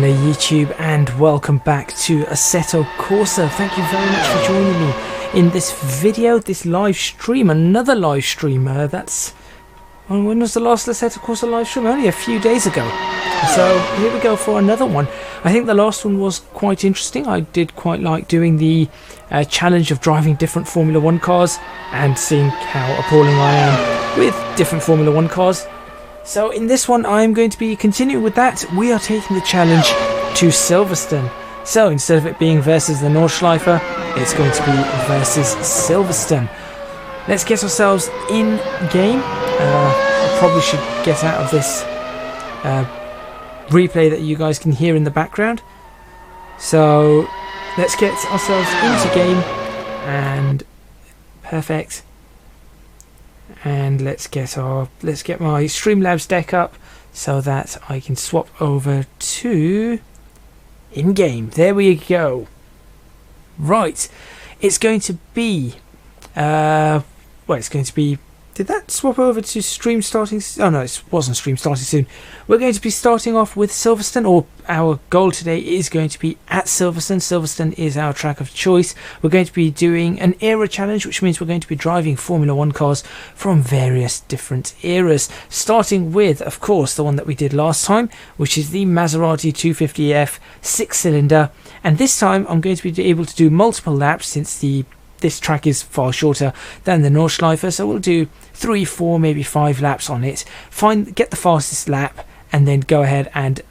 Hello YouTube and welcome back to Assetto Corsa. Thank you very much for joining me in this video, this live stream, another live stream. When was the last Assetto Corsa live stream? Only a few days ago. So here we go for another one. I think the last one was quite interesting. I did quite like doing the challenge of driving different Formula 1 cars and seeing how appalling I am with different Formula 1 cars. So in this one I'm going to be continuing with that. We are taking the challenge to Silverstone. So instead of it being versus the Nordschleife, it's going to be versus Silverstone. Let's get ourselves in game. I probably should get out of this replay that you guys can hear in the background. So let's get ourselves into game and perfect. And let's get my Streamlabs deck up so that I can swap over to in-game. There we go. Right, it's going to be did that swap over to stream starting? Oh no, it wasn't stream starting soon. We're going to be starting off with Silverstone, or our goal today is going to be at Silverstone. Silverstone is our track of choice. We're going to be doing an era challenge, which means we're going to be driving Formula 1 cars from various different eras, starting with, of course, the one that we did last time, which is the Maserati 250F 6-cylinder. And this time I'm going to be able to do multiple laps since this track is far shorter than the Nordschleife, so we'll do 3, 4, maybe 5 laps on it. Get the fastest lap and then go ahead and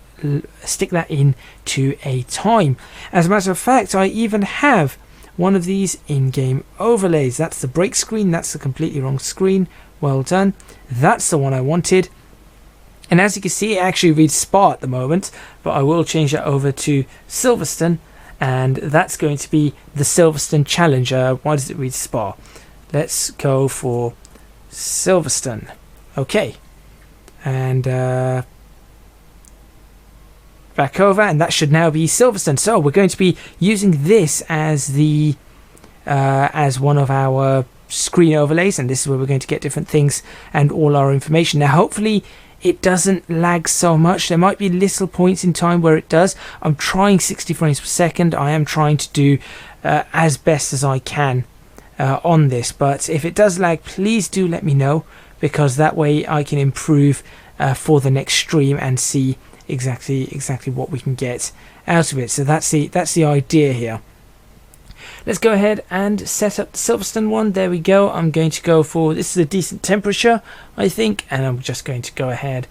stick that in to a time. As a matter of fact, I even have one of these in-game overlays. That's the brake screen. That's the completely wrong screen. Well done. That's the one I wanted. And as you can see, it actually reads Spa at the moment, but I will change that over to Silverstone. And that's going to be the Silverstone challenge. Why does it read Spa? Let's go for Silverstone. Okay. And back over, and that should now be Silverstone. So we're going to be using this as the as one of our screen overlays, and this is where we're going to get different things and all our information. Now hopefully it doesn't lag so much. There might be little points in time where it does. I'm trying 60 frames per second. I am trying to do as best as I can on this, but if it does lag, please do let me know, because that way I can improve for the next stream and see exactly what we can get out of it. So that's the idea here. Let's go ahead and set up the Silverstone one. There we go. I'm going to go for, this is a decent temperature, I think, and I'm just going to go ahead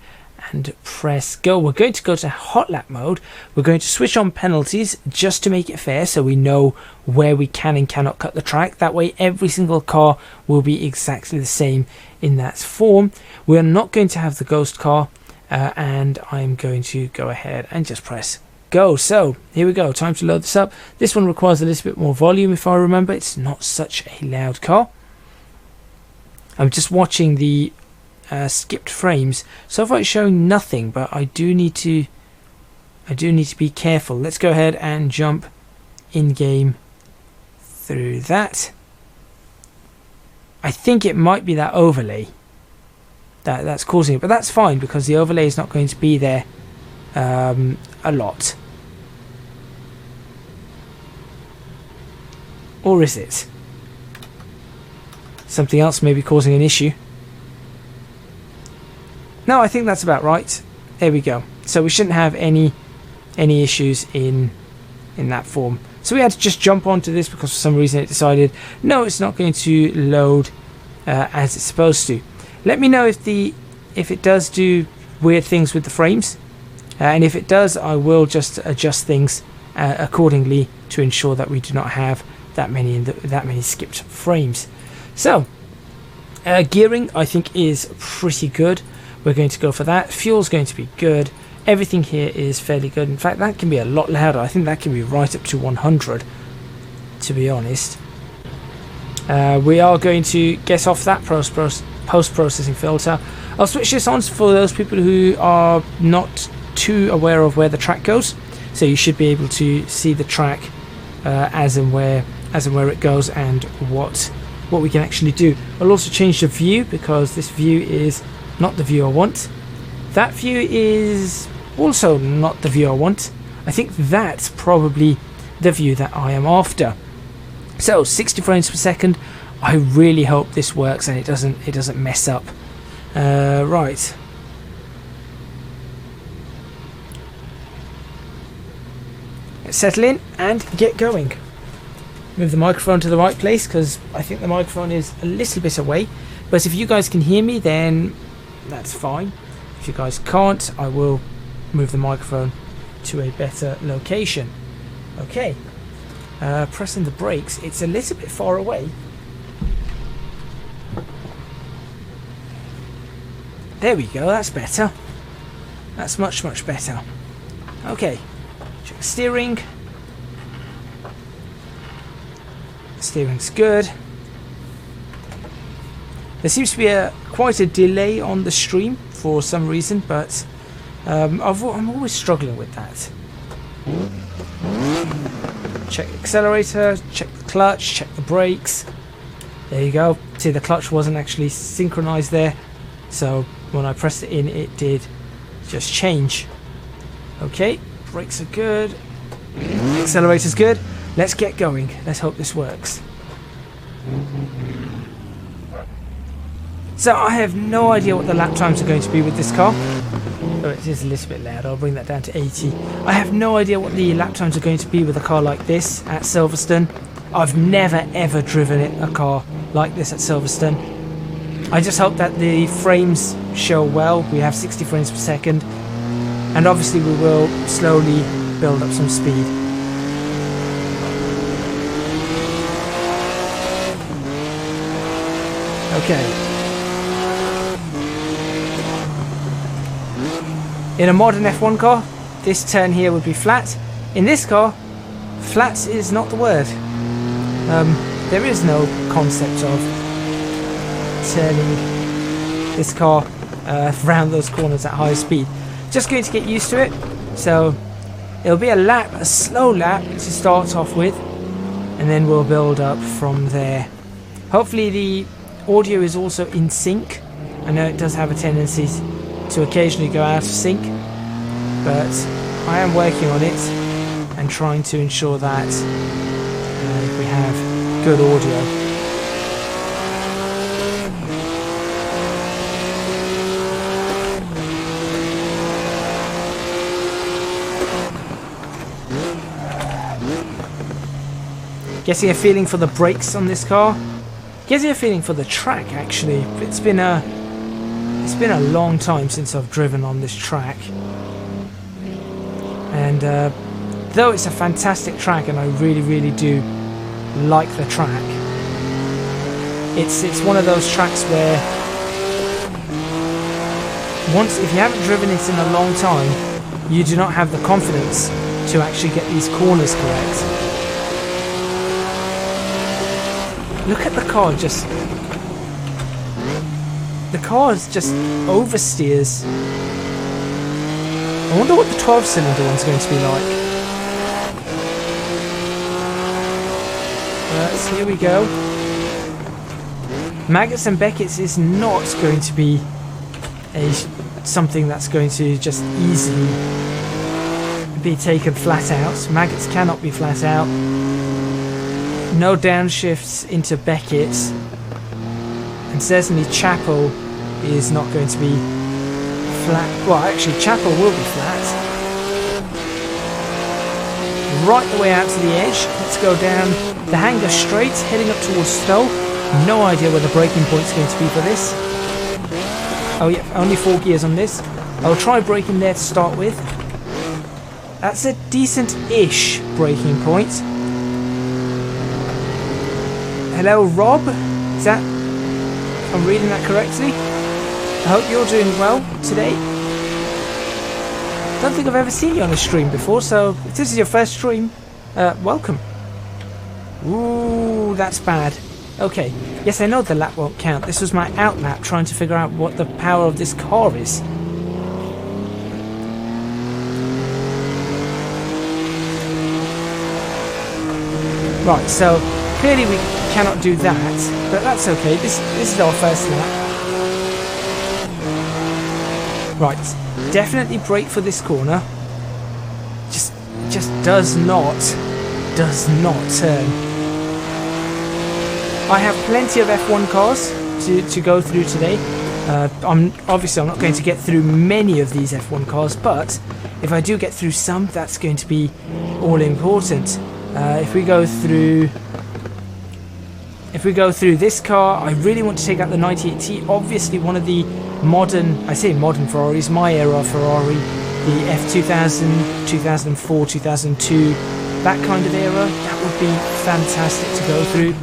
and press go. We're going to go to hot lap mode. We're going to switch on penalties just to make it fair, so we know where we can and cannot cut the track. That way every single car will be exactly the same in that form. We're not going to have the ghost car, and I'm going to go ahead and just press go. So here we go, time to load this up. This one requires a little bit more volume, if I remember. It's not such a loud car. I'm just watching the skipped frames. So far it's showing nothing, but I do need to be careful. Let's go ahead and jump in game through that. I think it might be that overlay that's causing it, but that's fine because the overlay is not going to be there a lot. Or is it? Something else may be causing an issue. No, I think that's about right. There we go. So we shouldn't have any issues in that form. So we had to just jump onto this because for some reason it decided no, it's not going to load as it's supposed to. Let me know if it does do weird things with the frames. And if it does, I will just adjust things accordingly to ensure that we do not have that many skipped frames. So gearing I think is pretty good. We're going to go for that. Fuel's going to be good. Everything here is fairly good. In fact, that can be a lot louder. I think that can be right up to 100, to be honest. We are going to get off that post-processing filter. I'll switch this on for those people who are not too aware of where the track goes, so you should be able to see the track as and where it goes and what we can actually do. I'll also change the view because this view is not the view I want. That view is also not the view I want. I think that's probably the view that I am after. So 60 frames per second. I really hope this works and it doesn't mess up. Right. Let's settle in and get going. Move the microphone to the right place because I think the microphone is a little bit away. But if you guys can hear me, then that's fine. If you guys can't, I will move the microphone to a better location. Okay. Pressing the brakes, it's a little bit far away. There we go, that's better. That's much, much better. Okay. Check the steering. Steering's good. There seems to be quite a delay on the stream for some reason, but I'm always struggling with that. Check the accelerator, check the clutch, check the brakes. There you go. See, the clutch wasn't actually synchronized there, so when I pressed it in, it did just change. Okay, brakes are good. Accelerator's good. Let's get going. Let's hope this works. So I have no idea what the lap times are going to be with this car. Oh, it is a little bit loud. I'll bring that down to 80. I have no idea what the lap times are going to be with a car like this at Silverstone. I've never ever driven a car like this at Silverstone. I just hope that the frames show well. We have 60 frames per second. And obviously we will slowly build up some speed. Okay. In a modern F1 car, this turn here would be flat. In this car, flat is not the word. There is no concept of turning this car around those corners at high speed. Just going to get used to it. So it'll be a slow lap to start off with, and then we'll build up from there. Hopefully the audio is also in sync. I know it does have a tendency to occasionally go out of sync, but I am working on it and trying to ensure that we have good audio. Getting a feeling for the brakes on this car. Getting a feeling for the track actually. It's been a long time since I've driven on this track, and though it's a fantastic track and I really do like the track, it's one of those tracks where if you haven't driven it in a long time, you do not have the confidence to actually get these corners correct. Look at the car, the car just oversteers. I wonder what the 12-cylinder one's going to be like. So here we go. Maggots and Beckett's is not going to be something that's going to just easily be taken flat out. Maggots cannot be flat out. No downshifts into Beckett's. And certainly Chapel is not going to be flat. Well, actually Chapel will be flat. Right the way out to the edge. Let's go down the Hanger straight, heading up towards Stowe. No idea where the braking point's going to be for this. Oh yeah, only 4 gears on this. I'll try braking there to start with. That's a decent-ish braking point. Hello, Rob. Is that... if I'm reading that correctly? I hope you're doing well today. Don't think I've ever seen you on a stream before, so if this is your first stream, welcome. Ooh, that's bad. Okay, yes, I know the lap won't count. This was my out lap, trying to figure out what the power of this car is. Right, so clearly we cannot do that, but that's okay. This is our first lap. Right, definitely brake for this corner. Just does not turn. I have plenty of F1 cars to go through today. I'm not going to get through many of these F1 cars, but if I do get through some, that's going to be all important. If we go through this car, I really want to take out the 98T. Obviously, one of the modern Ferraris, my era Ferrari, the F2000, 2004, 2002, that kind of era. That would be fantastic to go through.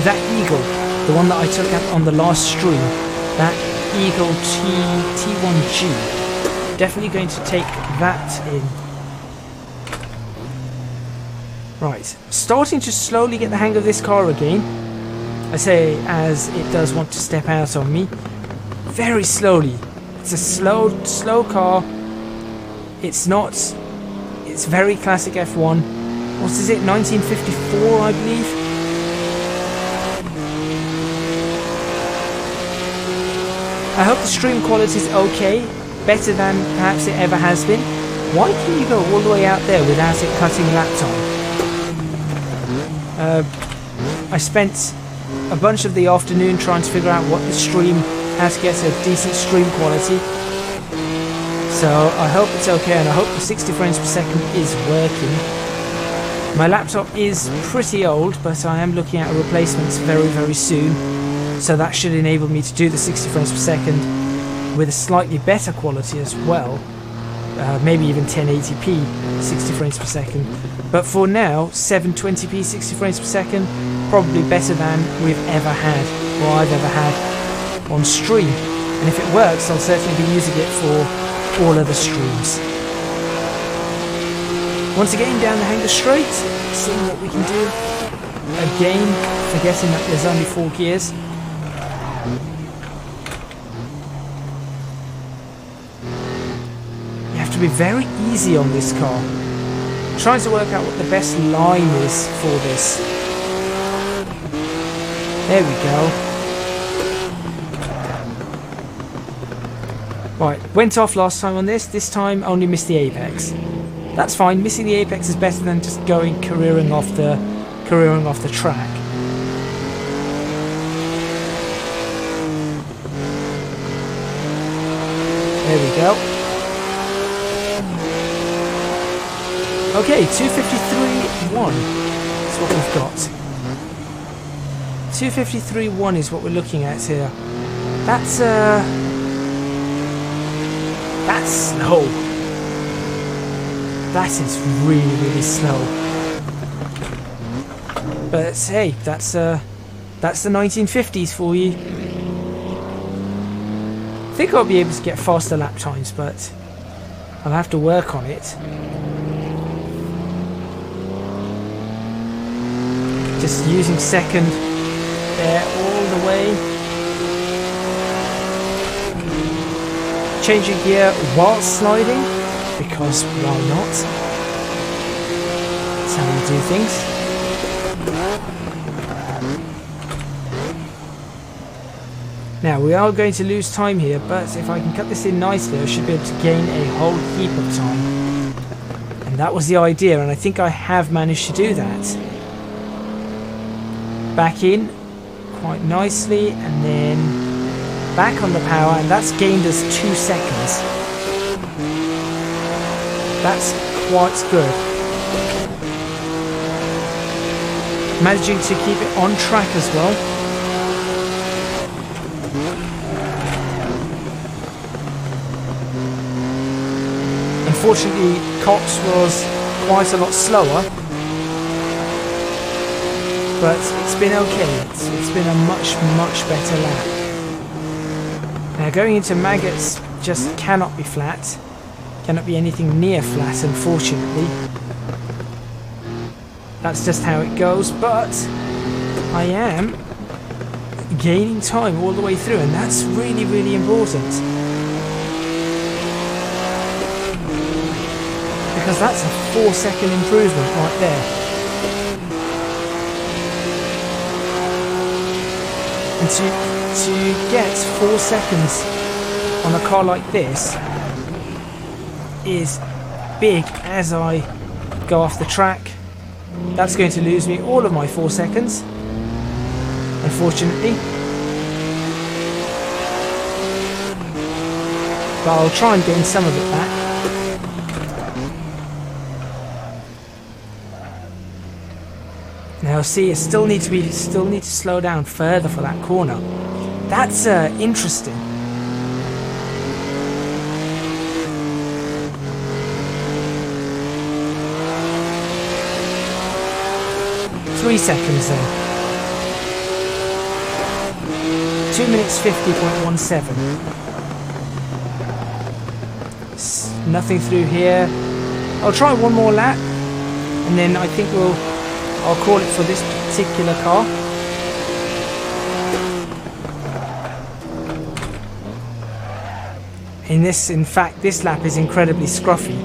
That Eagle, the one that I took out on the last stream, that Eagle T1G, definitely going to take that in. Right, starting to slowly get the hang of this car again. I say as it does want to step out on me. Very slowly. It's a slow car. It's very classic F1. What is it, 1954 I believe? I hope the stream quality is okay, better than perhaps it ever has been. Why can you go all the way out there without it cutting lap time? I spent a bunch of the afternoon trying to figure out how to get a decent stream quality. So I hope it's okay, and I hope the 60 frames per second is working. My laptop is pretty old, but I am looking at a replacement very, very soon. So that should enable me to do the 60 frames per second with a slightly better quality as well. Maybe even 1080p 60 frames per second, but for now 720p 60 frames per second, probably better than we've ever had, or I've ever had on stream. And if it works, I'll certainly be using it for all other streams. Once again down the Hanger Straight, seeing what we can do. Again, forgetting that there's only 4 gears. To be very easy on this car. I'm trying to work out what the best line is for this. There we go. Right, went off last time on this. This time only missed the apex. That's fine. Missing the apex is better than just careering off the track. There we go. Okay, 253.1 is what we've got. 253.1 is what we're looking at here. That's slow. That is really, really slow. But hey, that's the 1950s for you. I think I'll be able to get faster lap times, but I'll have to work on it. Just using second there all the way. Changing gear while sliding, because why not? That's how you do things. Now we are going to lose time here, but if I can cut this in nicely, I should be able to gain a whole heap of time. And that was the idea, and I think I have managed to do that. Back in quite nicely, and then back on the power, and that's gained us 2 seconds. That's quite good. Managing to keep it on track as well. Unfortunately, Cox was quite a lot slower. But it's been okay. It's been a much, much better lap. Now going into maggots just cannot be flat. Cannot be anything near flat, unfortunately. That's just how it goes, but I am gaining time all the way through, and that's really, really important. Because that's a 4-second improvement right there. And to get 4 seconds on a car like this is big as I go off the track. That's going to lose me all of my 4 seconds, unfortunately. But I'll try and gain some of it back. Now see, I still need to slow down further for that corner. That's interesting. Three seconds then. 2 minutes 50.17. Nothing through here. I'll try one more lap, and then I think I'll call it for this particular car. In fact, this lap is incredibly scruffy.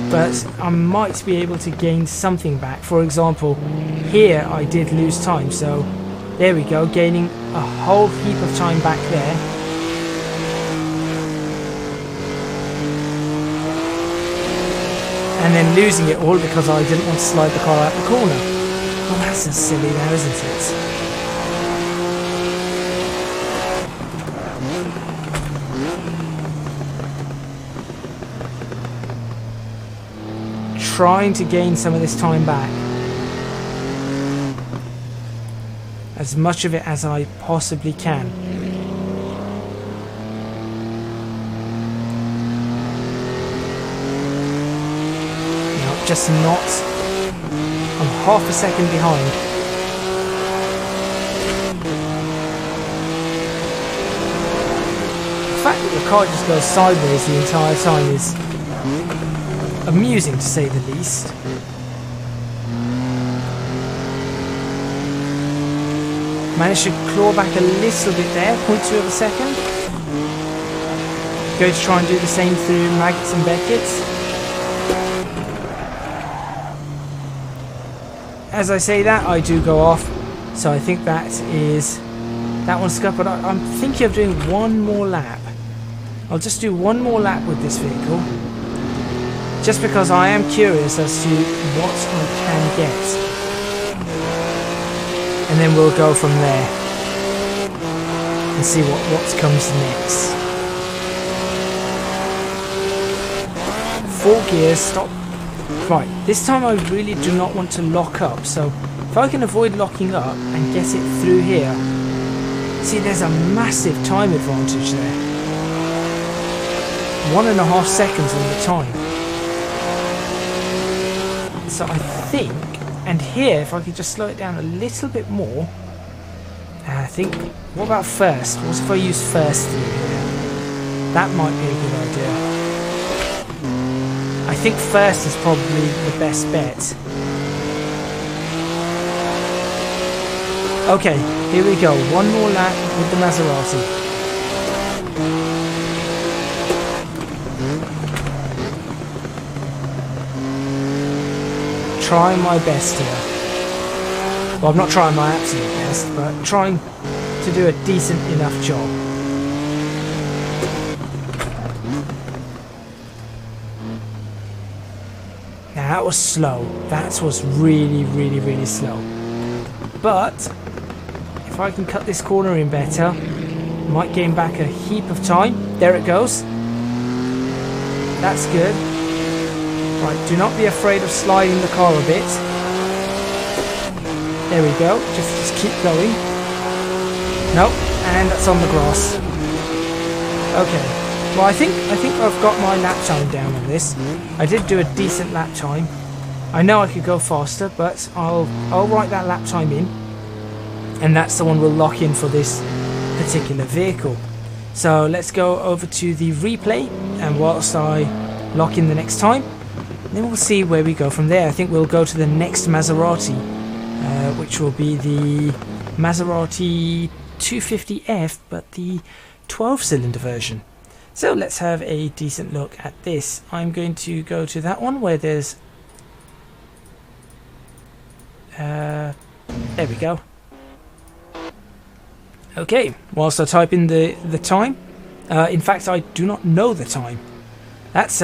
But I might be able to gain something back. For example, here I did lose time, so there we go, gaining a whole heap of time back there. And then losing it all because I didn't want to slide the car out the corner. Well, that's just silly now, isn't it? Trying to gain some of this time back. As much of it as I possibly can. No, just not. I'm half a second behind. The fact that the car just goes sideways the entire time is amusing, to say the least. Managed to claw back a little bit there, 0.2 of a second. Going to try and do the same through Maggots and Beckett's. As I say that, I do go off, so I think that one's scuffed, but I'm thinking of doing one more lap. I'll just do one more lap with this vehicle. Just because I am curious as to what I can get. And then we'll go from there. And see what comes next. 4 gears, stop. Right, this time I really do not want to lock up. So if I can avoid locking up and get it through here. See, there's a massive time advantage there. 1.5 seconds on the time. So I think, and here, if I could just slow it down a little bit more, I think, what about first? What if I use first through here? That might be a good idea. I think first is probably the best bet. Okay, here we go. One more lap with the Maserati. Trying my best here. Well, I'm not trying my absolute best, but trying to do a decent enough job. Now that was slow. That was really, really, really slow. But if I can cut this corner in better, might gain back a heap of time. There it goes. That's good. Right, do not be afraid of sliding the car a bit. There we go. Just keep going. Nope, and that's on the grass. Okay. Well, I think I've got my lap time down on this. I did do a decent lap time. I know I could go faster, but I'll write that lap time in, and that's the one we'll lock in for this particular vehicle. So let's go over to the replay, and whilst I lock in the next time, then we'll see where we go from there. I think we'll go to the next Maserati, which will be the Maserati 250F, but the 12-cylinder version. So let's have a decent look at this. I'm going to go to that one where there's... there we go. Okay, whilst I type in the time. In fact, I do not know the time. That's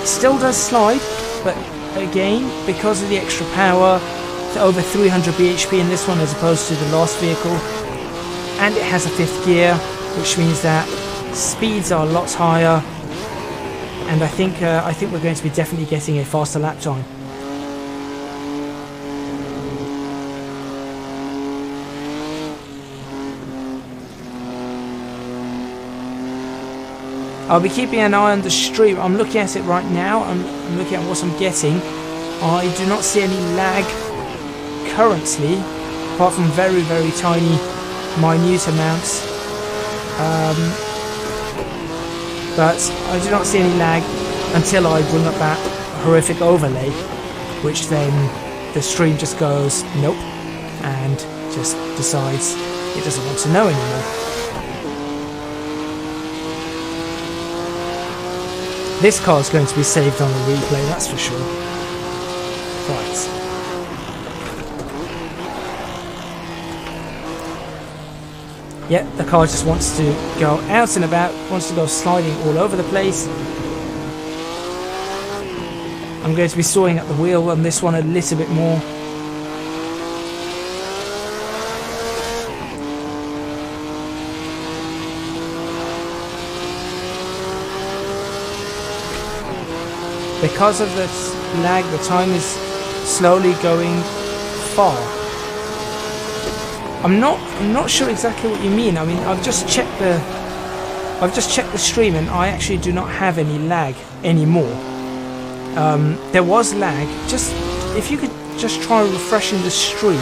Still does slide, but again, because of the extra power, it's over 300 bhp in this one as opposed to the last vehicle, and it has a 5th gear, which means that speeds are a lot higher, and I think we're going to be definitely getting a faster lap time. I'll be keeping an eye on the stream. I'm looking at it right now. I'm looking at what I'm getting. I do not see any lag currently, apart from very, very tiny, minute amounts. But I do not see any lag until I bring up that horrific overlay, which then the stream just goes nope and just decides it doesn't want to know anymore. This car is going to be saved on a replay, that's for sure. Right. Yeah, the car just wants to go out and about, wants to go sliding all over the place. I'm going to be sawing at the wheel on this one a little bit more. Because of the lag, the time is slowly going far. I'm not sure exactly what you mean. I mean, I've just checked the stream, and I actually do not have any lag anymore. There was lag. Just if you could just try refreshing the stream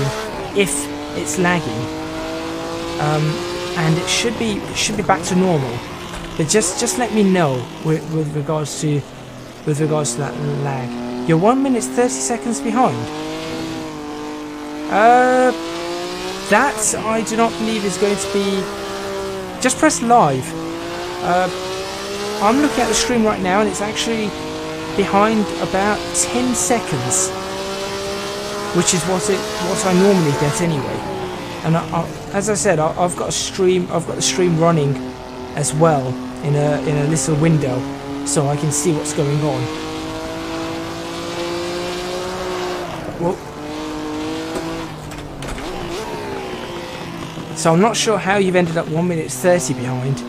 if it's lagging, and it should be back to normal. But just let me know with regards to that lag. You're 1 minute 30 seconds behind. That I do not believe is going to be. Just press live. I'm looking at the stream right now, and it's actually behind about 10 seconds, which is what I normally get anyway. And as I said, I've got the stream running as well in a little window, so I can see what's going on. Well, so I'm not sure how you've ended up 1 minute 30 behind,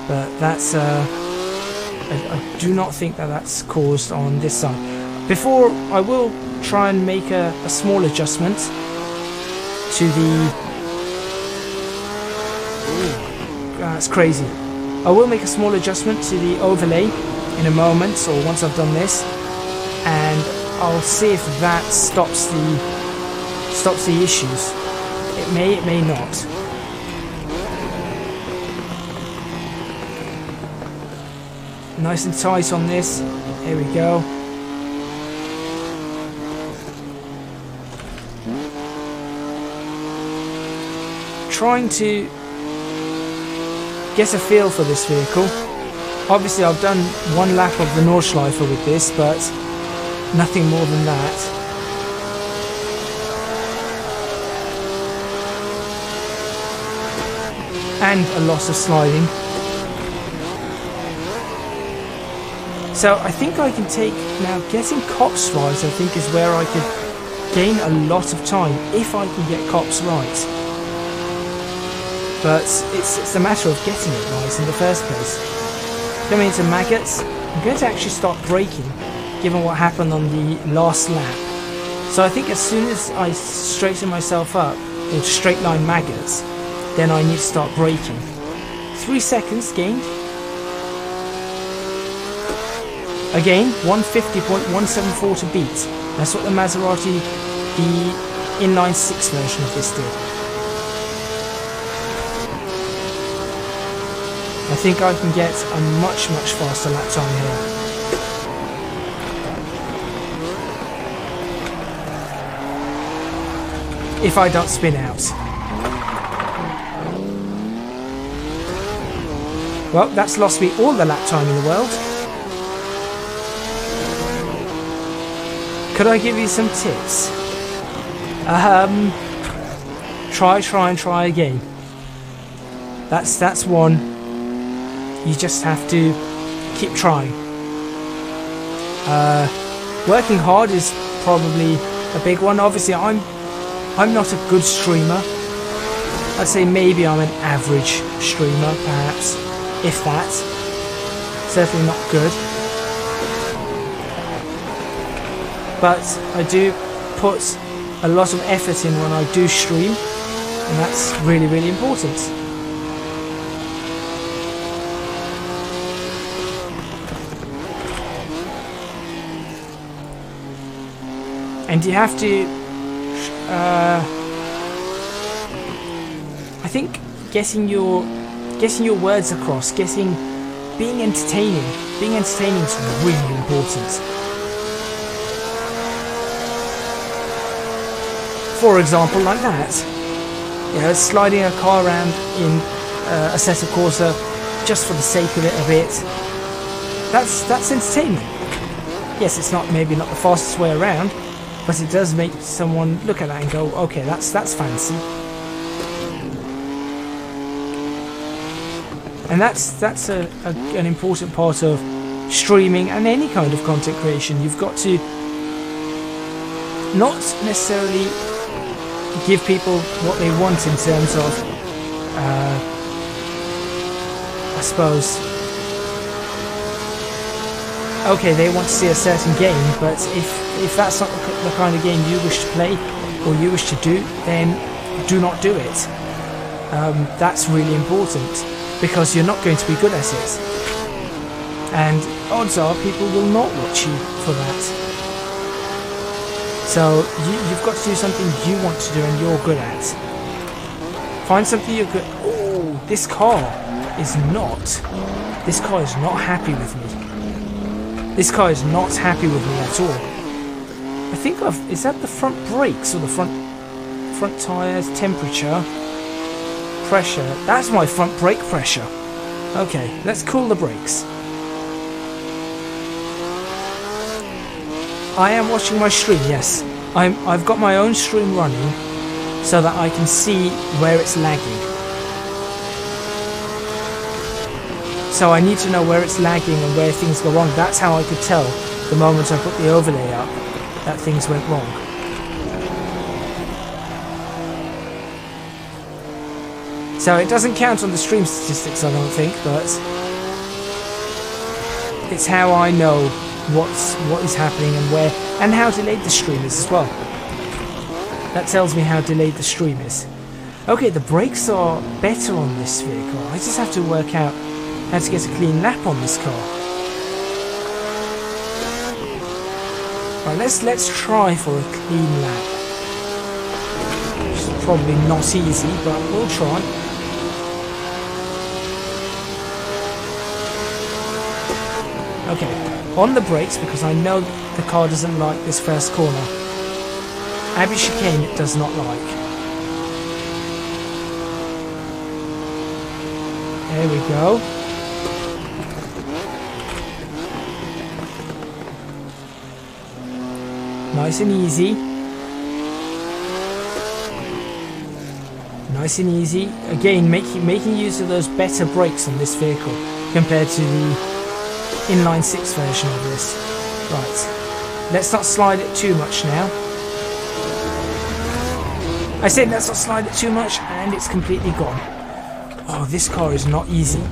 but that's I do not think that's caused on this side. Before, I will try and make a small adjustment to the. That's crazy. I will make a small adjustment to the overlay in a moment, or once I've done this, and I'll see if that stops the issues. It may not. Nice and tight on this. Here we go. Trying to get a feel for this vehicle. Obviously I've done one lap of the Nordschleife with this, but nothing more than that. And a lot of sliding. So I think I can take, now getting cops right I think is where I could gain a lot of time if I can get cops right. But it's a matter of getting it right in the first place. Coming into maggots, I'm going to actually start braking given what happened on the last lap. So I think as soon as I straighten myself up, or straight line maggots, then I need to start braking. 3 seconds gained. Again, 150.174 to beat. That's what the Maserati, the inline 6 version of this did. I think I can get a much faster lap time here. If I don't spin out. Well, that's lost me all the lap time in the world. Could I give you some tips? Try again. That's one. You just have to keep trying. Working hard is probably a big one. Obviously, I'm not a good streamer. I'd say maybe I'm an average streamer, perhaps, if that. Certainly not good. But I do put a lot of effort in when I do stream, and that's really, really important. And you have to, I think, getting your words across, being entertaining is really important. For example, like that, you know, sliding a car around in Assetto Corsa just for the sake of it a bit. That's entertainment. Yes, it's maybe not the fastest way around, but it does make someone look at that and go, okay, that's fancy. And that's an important part of streaming and any kind of content creation. You've got to not necessarily give people what they want in terms of, I suppose, okay, they want to see a certain game, but if that's not the kind of game you wish to play or you wish to do, then do not do it. That's really important, because you're not going to be good at it. And odds are people will not watch you for that. So you've got to do something you want to do and you're good at. Find something you're good. Oh, this car is not happy with me. This car is not happy with me at all. I think is that the front brakes or the front tires temperature? Pressure. That's my front brake pressure. Okay, let's cool the brakes. I am watching my stream, yes. I've got my own stream running so that I can see where it's lagging. So I need to know where it's lagging and where things go wrong. That's how I could tell the moment I put the overlay up that things went wrong. So it doesn't count on the stream statistics, I don't think, but it's how I know what is happening and where, and how delayed the stream is as well. That tells me how delayed the stream is. Okay, the brakes are better on this vehicle. I just have to work out how to get a clean lap on this car. Right, let's try for a clean lap. Which is probably not easy, but we'll try. Okay, on the brakes, because I know the car doesn't like this first corner. Abbey chicane it does not like. There we go. Nice and easy. Nice and easy. Again, making use of those better brakes on this vehicle compared to the inline 6 version of this. Right, let's not slide it too much now. I said let's not slide it too much, and it's completely gone. Oh, this car is not easy.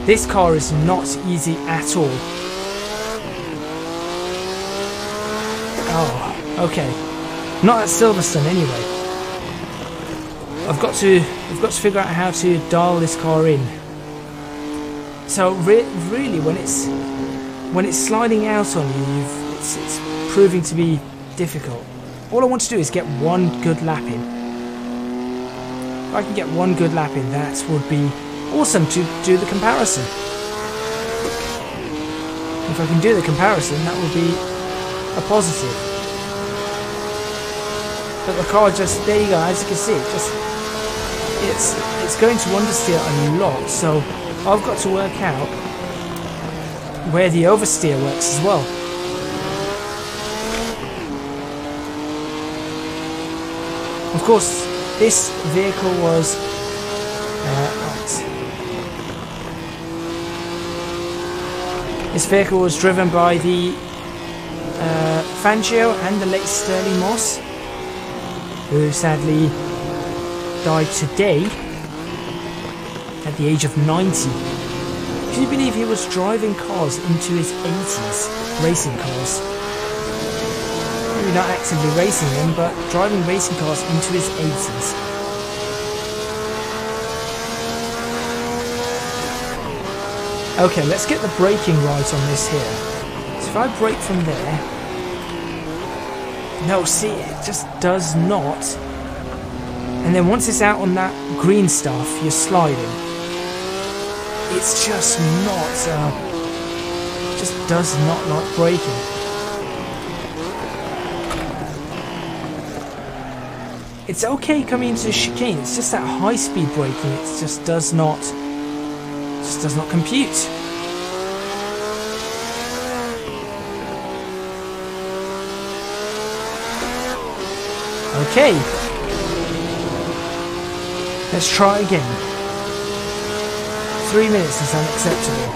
This car is not easy at all. Oh, okay. Not at Silverstone anyway. I've got to figure out how to dial this car in. So really, when it's sliding out on you, it's proving to be difficult. All I want to do is get one good lap in. If I can get one good lap in, that would be awesome to do the comparison. If I can do the comparison, that would be a positive. But the car just, there you go, as you can see, it's going to understeer a lot, so I've got to work out where the oversteer works as well. Of course, this vehicle was right. This vehicle was driven by the Fangio and the late Sterling Moss, who sadly died today at the age of 90. Can you believe he was driving cars into his 80s, racing cars? Maybe not actively racing them, but driving racing cars into his 80s. Okay, let's get the braking right on this here. So if I brake from there... No, see, it just does not. And then once it's out on that green stuff, you're sliding. It's just not... just does not like braking. It's okay coming into the chicane, it's just that high-speed braking, it just does not compute. Okay. Let's try again. 3 minutes is unacceptable.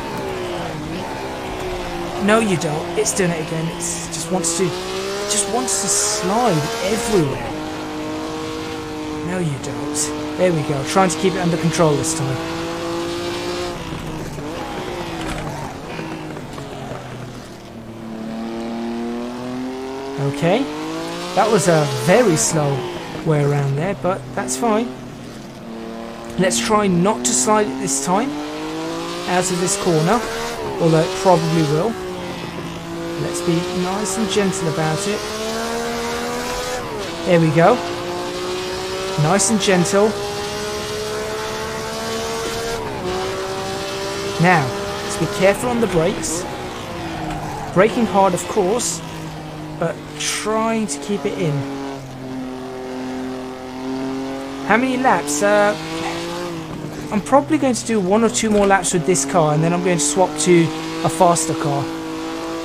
No, you don't. It's doing it again. It just wants to slide everywhere. No, you don't. There we go. Trying to keep it under control this time. Okay. That was a very slow way around there, but that's fine. Let's try not to slide it this time out of this corner, although it probably will. Let's be nice and gentle about it. There we go. Nice and gentle. Now, let's be careful on the brakes. Braking hard, of course, but trying to keep it in. How many laps? I'm probably going to do 1 or 2 more laps with this car, and then I'm going to swap to a faster car.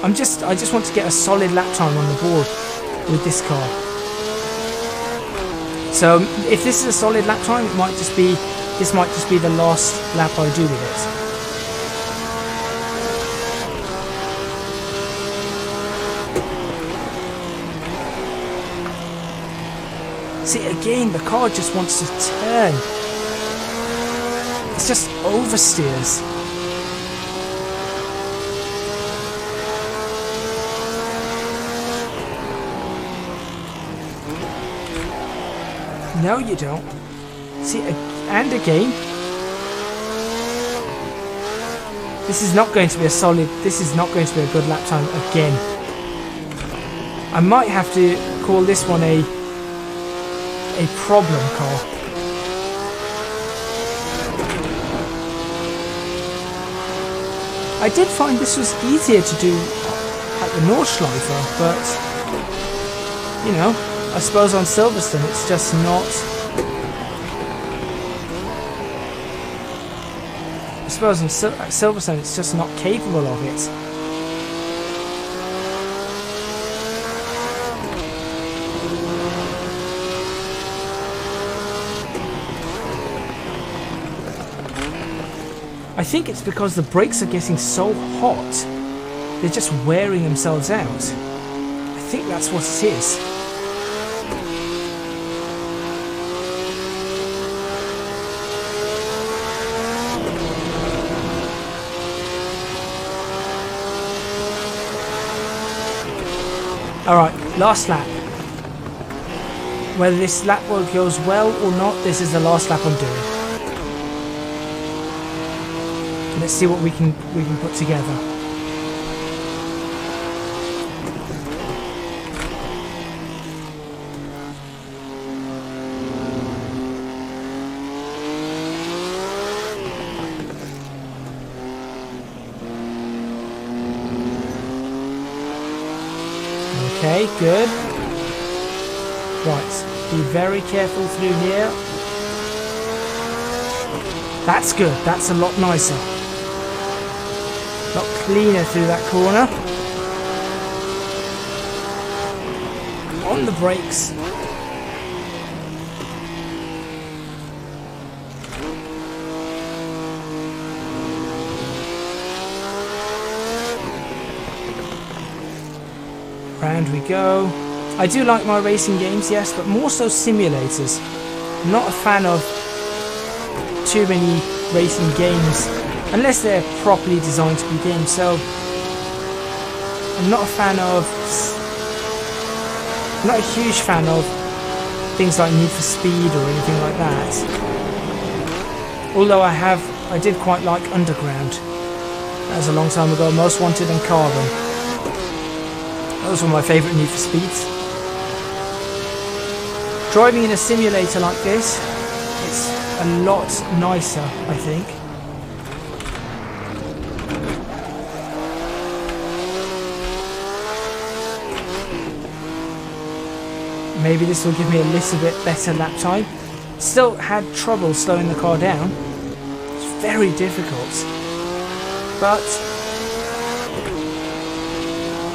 I just want to get a solid lap time on the board with this car. So if this is a solid lap time, this might just be the last lap I do with it. See, again, the car just wants to turn. It's just oversteers. No, you don't. See, and again. This is not going to be a solid... This is not going to be a good lap time again. I might have to call this one a problem car. I did find this was easier to do at the Nordschleife, but you know, I suppose on Silverstone it's just not. I suppose on Silverstone it's just not capable of it. I think it's because the brakes are getting so hot, they're just wearing themselves out. I think that's what it is. Alright, last lap. Whether this lap goes well or not, this is the last lap I'm doing. Let's see what we can put together. Okay, good. Right, be very careful through here. That's good, that's a lot nicer. A lot cleaner through that corner. On the brakes. Round we go. I do like my racing games, yes, but more so simulators. I'm not a fan of too many racing games unless they're properly designed to be games. So I'm not a fan of, I'm not a huge fan of things like Need for Speed or anything like that. Although I did quite like Underground. That was a long time ago. Most Wanted and Carbon. Those were my favourite Need for Speeds. Driving in a simulator like this, it's a lot nicer, I think. Maybe this will give me a little bit better lap time. Still had trouble slowing the car down. It's very difficult. But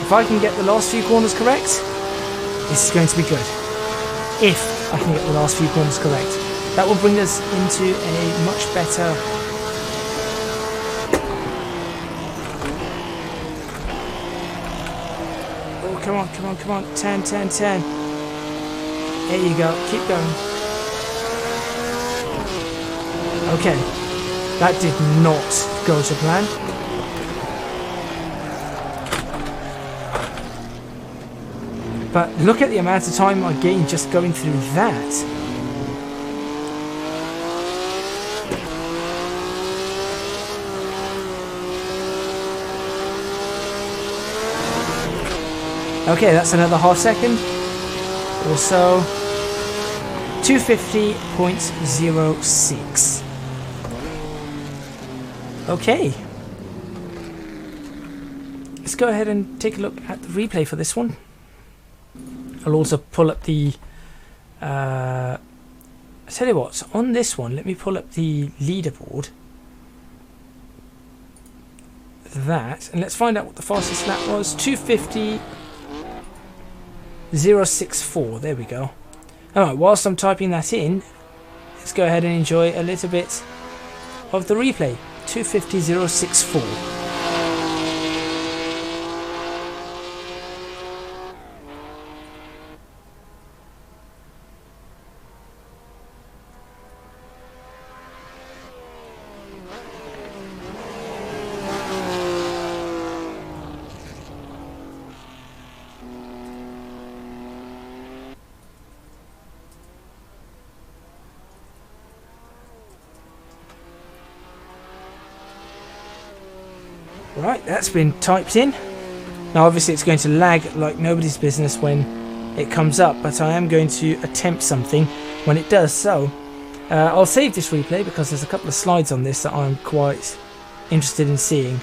if I can get the last few corners correct, this is going to be good. If I can get the last few corners correct. That will bring us into a much better... Oh, come on, come on, come on. 10, 10, 10. There you go. Keep going. Okay. That did not go to plan. But look at the amount of time I gained just going through that. Okay, that's another half second. Also, 250.06. Okay. Let's go ahead and take a look at the replay for this one. I'll also pull up the... I tell you what, on this one, let me pull up the leaderboard. That, and let's find out what the fastest lap was. 250.064. There we go. Alright, whilst I'm typing that in, let's go ahead and enjoy a little bit of the replay. 250.064. Right, that's been typed in. Now obviously it's going to lag like nobody's business when it comes up, but I am going to attempt something when it does. So I'll save this replay because there's a couple of slides on this that I'm quite interested in seeing.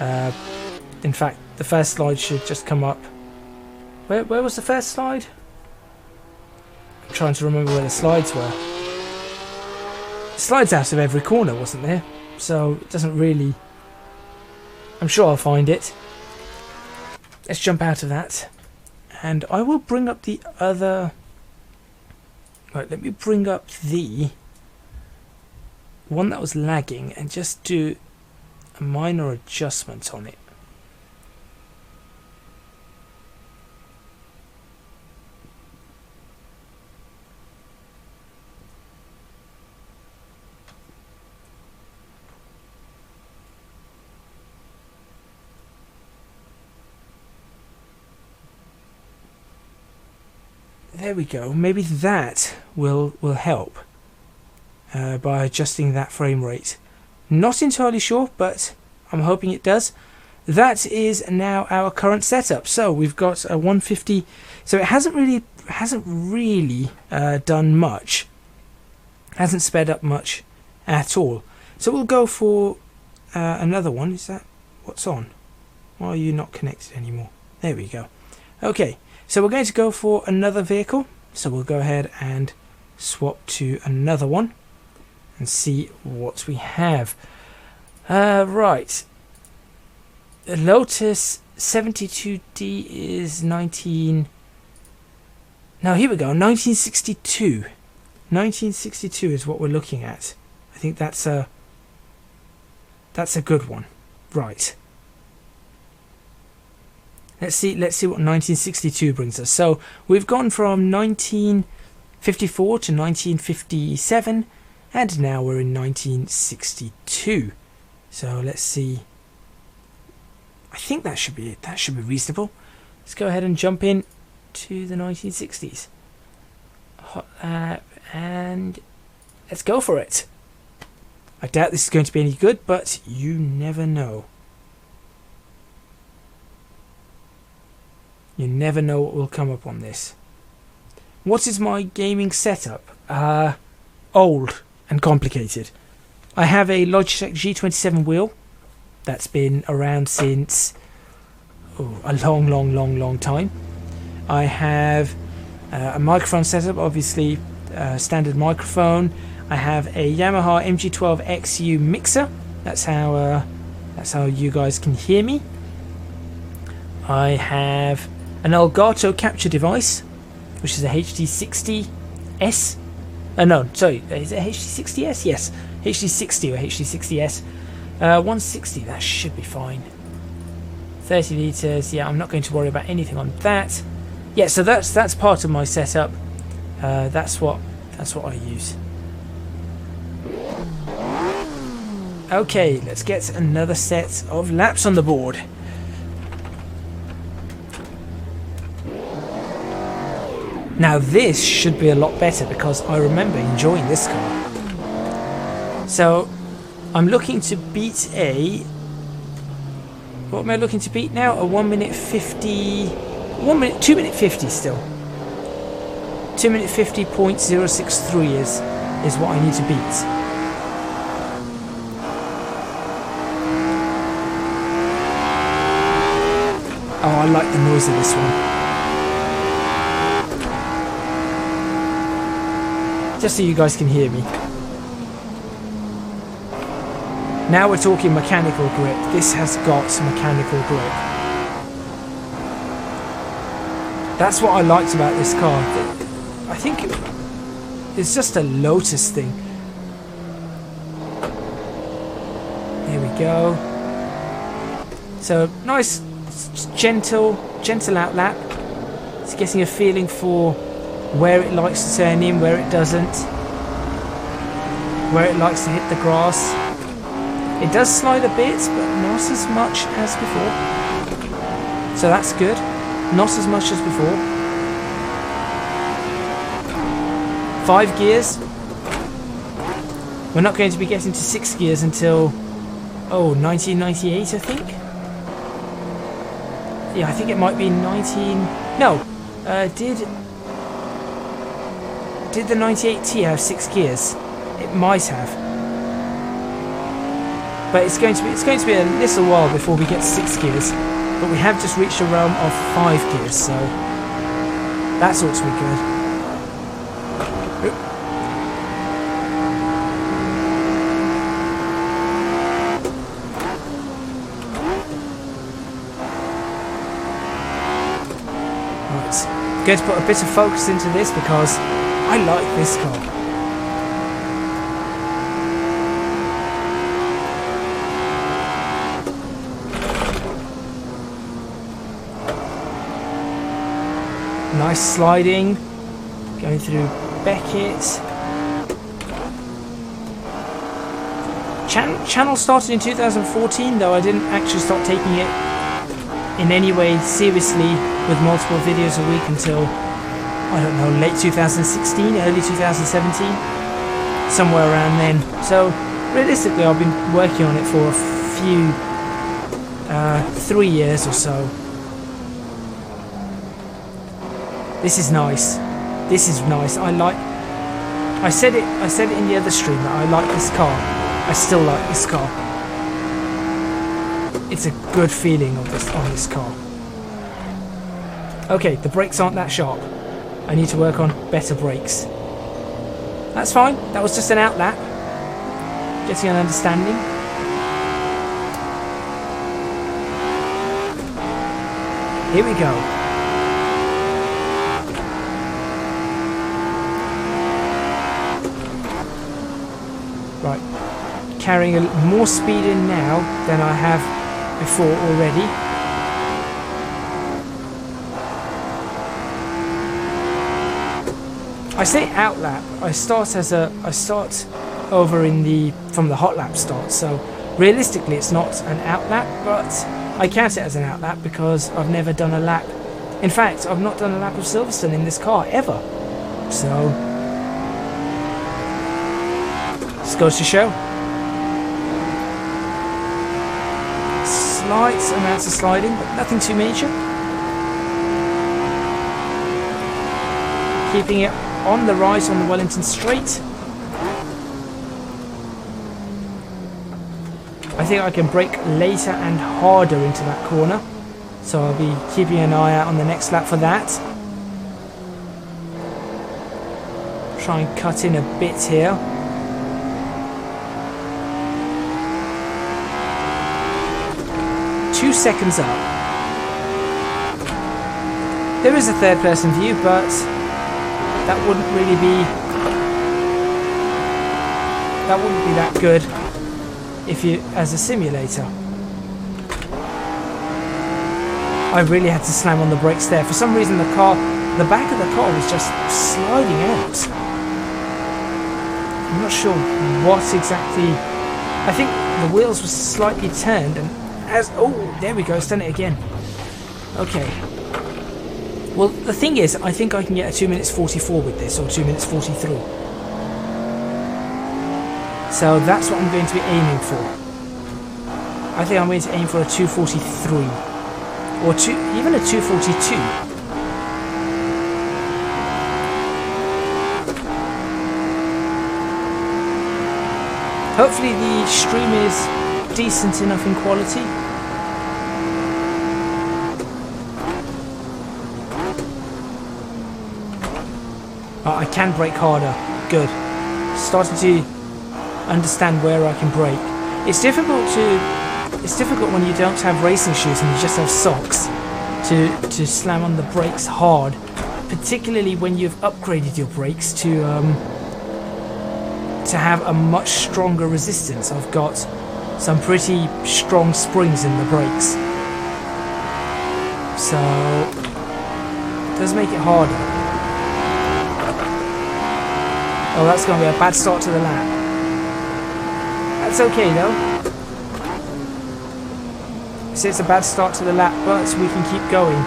In fact, the first slide should just come up. Where was the first slide? I'm trying to remember where the slides were. Slides out of every corner, wasn't there? So it doesn't really... I'm sure I'll find it. Let's jump out of that. And I will bring up the other... Right, let me bring up the one that was lagging and just do a minor adjustment on it. There we go. Maybe that will help by adjusting that frame rate. Not entirely sure, but I'm hoping it does. That is now our current setup. So we've got a 150. So it hasn't really done much. Hasn't sped up much at all. So we'll go for another one. Is that what's on? Why are you not connected anymore? There we go. Okay. So we're going to go for another vehicle. So we'll go ahead and swap to another one and see what we have. Right. The Lotus 72D is 19... Now here we go, 1962. 1962 is what we're looking at. I think that's a good one. Right. Let's see what 1962 brings us. So we've gone from 1954 to 1957, and now we're in 1962. So let's see. I think that should be reasonable. Let's go ahead and jump in to the 1960s. Hot lap, and let's go for it. I doubt this is going to be any good, but you never know. You never know what will come up on this. What is my gaming setup? Old and complicated. I have a Logitech G27 wheel that's been around since a long time. I have a microphone setup, obviously standard microphone. I have a Yamaha MG12 XU mixer. That's how you guys can hear me. I have an Elgato capture device, which is a HD60S. No, sorry, is it a HD60S? Yes, HD60 or HD60S. 160, that should be fine. 30 litres, yeah, I'm not going to worry about anything on that. Yeah, so that's part of my setup. That's what I use. Okay, let's get another set of laps on the board. Now this should be a lot better because I remember enjoying this car. So I'm looking to beat what am I looking to beat now? A 2 minute 50 still. 2 minute 50.063 is what I need to beat. Oh, I like the noise of this one. Just so you guys can hear me. Now we're talking mechanical grip. This has got mechanical grip. That's what I liked about this car. I think it's just a Lotus thing. Here we go. So nice, gentle out lap. It's getting a feeling for where it likes to turn in, where it doesn't, where it likes to hit the grass. It does slide a bit, but not as much as before. So that's good. Not as much as before. 5 gears. We're not going to be getting to 6 gears until 1998, I think. Yeah, I think it might be 19. No, did the 98T have 6 gears? It might have. But it's going to be a little while before we get to 6 gears. But we have just reached a realm of 5 gears, so that's ought to be good. Right, I'm going to put a bit of focus into this because I like this car. Nice sliding, going through Beckett. Channel started in 2014, though I didn't actually start taking it in any way seriously with multiple videos a week until, I don't know, late 2016, early 2017, somewhere around then. So realistically, I've been working on it for a few, 3 years or so. This is nice. This is nice. I said it in the other stream that I like this car. I still like this car. It's a good feeling on this car. Okay, the brakes aren't that sharp. I need to work on better brakes. That's fine. That was just an out lap. Getting an understanding. Here we go. Right, carrying more speed in now than I have before already. I say outlap. I start over in from the hot lap start. So realistically, it's not an outlap, but I count it as an outlap because I've never done a lap. In fact, I've not done a lap of Silverstone in this car ever. So this goes to show. Slight amounts of sliding, but nothing too major. Keeping it on the right on the Wellington Straight. I think I can brake later and harder into that corner, so I'll be keeping an eye out on the next lap for that. Try and cut in a bit here. Two seconds up. There is a third person view, but that wouldn't be that good if you as a simulator. I really had to slam on the brakes there. For some reason the back of the car was just sliding out. I'm not sure what exactly. I think the wheels were slightly turned and oh, there we go, it's done it again. Okay. Well, the thing is, I think I can get a 2 minutes 44 with this, or 2 minutes 43. So that's what I'm going to be aiming for. I think I'm going to aim for a 243. Or even a 242. Hopefully the stream is decent enough in quality. Oh, I can brake harder. Good. Starting to understand where I can brake. It's difficult when you don't have racing shoes and you just have socks to slam on the brakes hard, particularly when you've upgraded your brakes to have a much stronger resistance. I've got some pretty strong springs in the brakes, so it does make it harder. Oh, that's going to be a bad start to the lap. That's okay though. So it's a bad start to the lap, but we can keep going.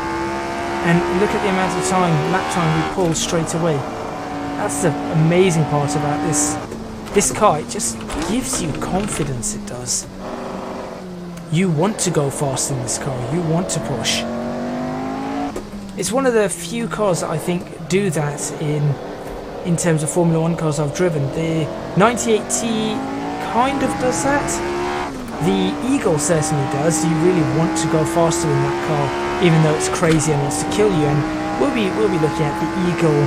And look at the amount of lap time we pulled straight away. That's the amazing part about this car. It just gives you confidence, it does. You want to go fast in this car. You want to push. It's one of the few cars that I think do that in terms of Formula 1 cars I've driven. The 98T kind of does that. The Eagle certainly does. You really want to go faster in that car, even though it's crazy and wants to kill you. And we'll be looking at the Eagle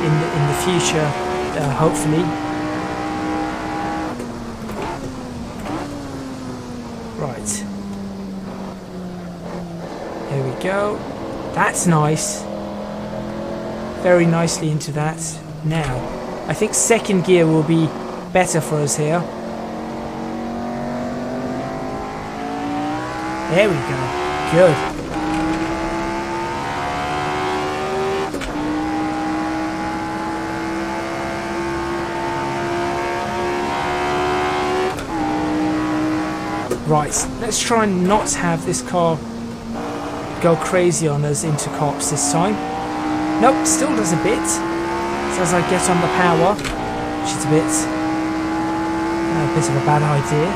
in the future, hopefully. Right. There we go. That's nice. Very nicely into that. Now, I think second gear will be better for us here. There we go. Good. Right, let's try and not have this car go crazy on us into cops this time. Nope, still does a bit. So as I get on the power, which is a bit of a bad idea.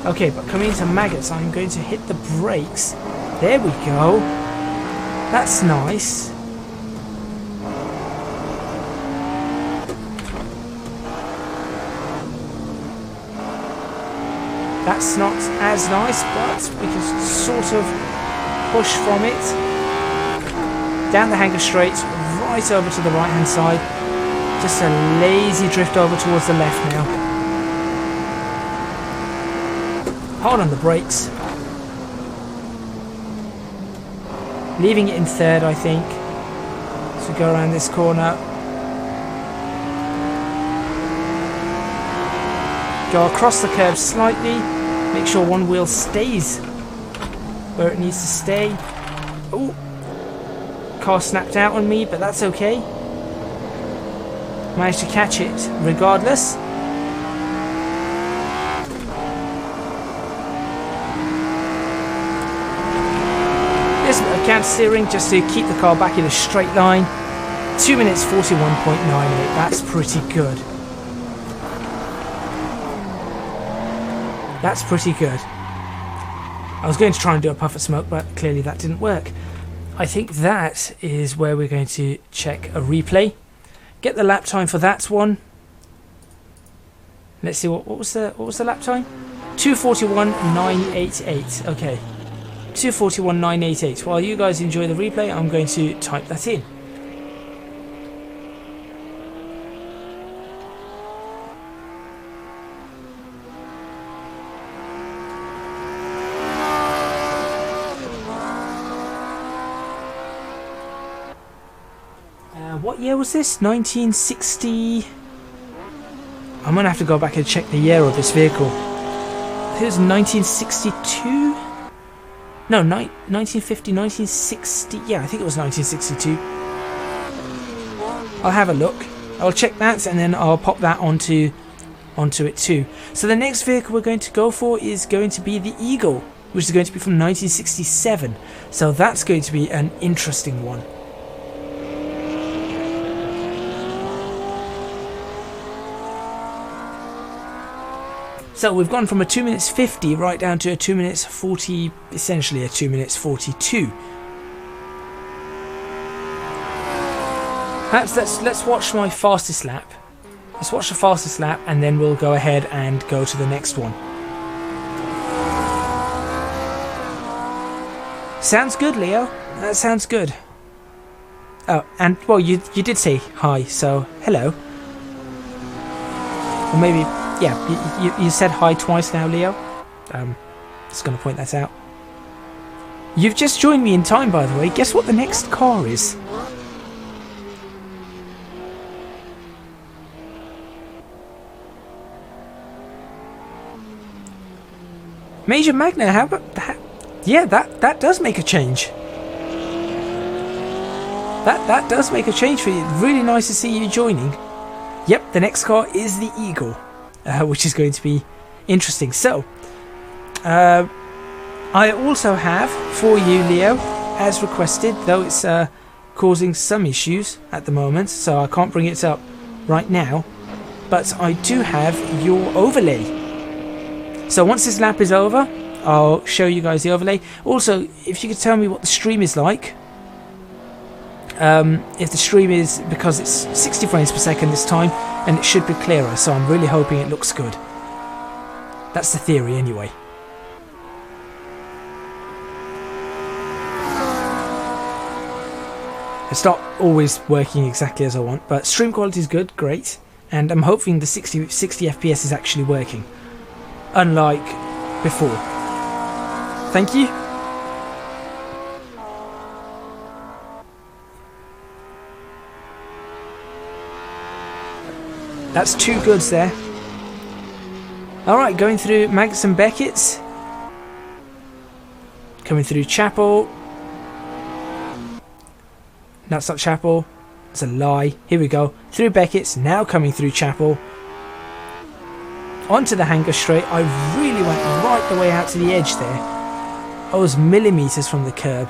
Okay, but coming into maggots, I'm going to hit the brakes. There we go. That's nice. That's not as nice, but we can sort of push from it. Down the hanger straight, right over to the right hand side. Just a lazy drift over towards the left now. Hard on the brakes. Leaving it in third, I think. So go around this corner. Go across the curb slightly. Make sure one wheel stays where it needs to stay. Ooh. car snapped out on me, but that's okay. Managed to catch it regardless. There's a bit of counter steering just to keep the car back in a straight line. 2 minutes 41.98. That's pretty good. That's pretty good. I was going to try and do a puff of smoke, but clearly that didn't work. I think that is where we're going to check a replay. Get the lap time for that one. Let's see what was the lap time? 2:41.988. Okay. 2:41.988. While you guys enjoy the replay, I'm going to type that in. What year was this? 1960... I'm going to have to go back and check the year of this vehicle. I think it was 1962? No, 1950, 1960... Yeah, I think it was 1962. I'll have a look. I'll check that and then I'll pop that onto it too. So the next vehicle we're going to go for is going to be the Eagle, which is going to be from 1967. So that's going to be an interesting one. So we've gone from a 2 minutes 50 right down to a 2 minutes 40, essentially a 2 minutes 42. Perhaps let's watch my fastest lap. Let's watch the fastest lap and then we'll go ahead and go to the next one. Sounds good, Leo. That sounds good. Oh, and well, you did say hi, so hello. Or maybe. Yeah, you said hi twice now, Leo. Just going to point that out. You've just joined me in time, by the way. Guess what the next car is? Major Magna, how about that? Yeah, that does make a change. That does make a change for you. Really nice to see you joining. Yep, the next car is the Eagle. Which is going to be interesting. So, I also have for you, Leo, as requested, though it's causing some issues at the moment, so I can't bring it up right now, but I do have your overlay. So once this lap is over, I'll show you guys the overlay. Also, if you could tell me what the stream is like. If the stream is, because it's 60 frames per second this time, and it should be clearer, so I'm really hoping it looks good. That's the theory anyway. It's not always working exactly as I want, but stream quality is good, great, and I'm hoping the 60 FPS is actually working, unlike before. Thank you. That's two goods there. Alright, going through Mags and Beckett's. Coming through Chapel. That's not Chapel. It's a lie. Here we go. Through Beckett's, now coming through Chapel. Onto the Hangar Straight. I really went right the way out to the edge there. I was millimetres from the curb.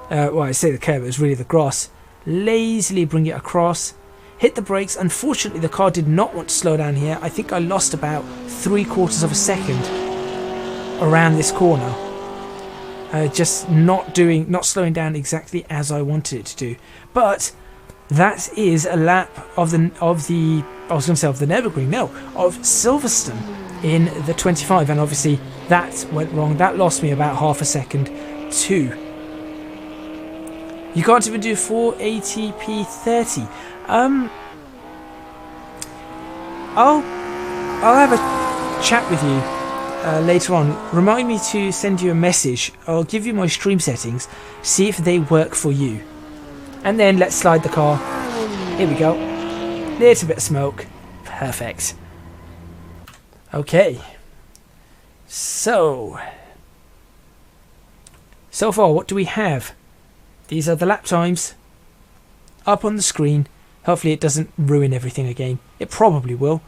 Well, I say the curb, it was really the grass. Lazily bring it across. Hit the brakes. Unfortunately, the car did not want to slow down here. I think I lost about 3/4 of a second around this corner. Just not slowing down exactly as I wanted it to do. But that is a lap of the I was going to say of the Nürburgring, no, of Silverstone in the 25, and obviously that went wrong. That lost me about half a second too. You can't even do 480p 30. I'll have a chat with you later on. Remind me to send you a message. I'll give you my stream settings, see if they work for you, and then let's slide the car. Here we go. Little bit of smoke. Perfect. Okay. So far, what do we have? These are the lap times up on the screen. Hopefully it doesn't ruin everything again. It probably will.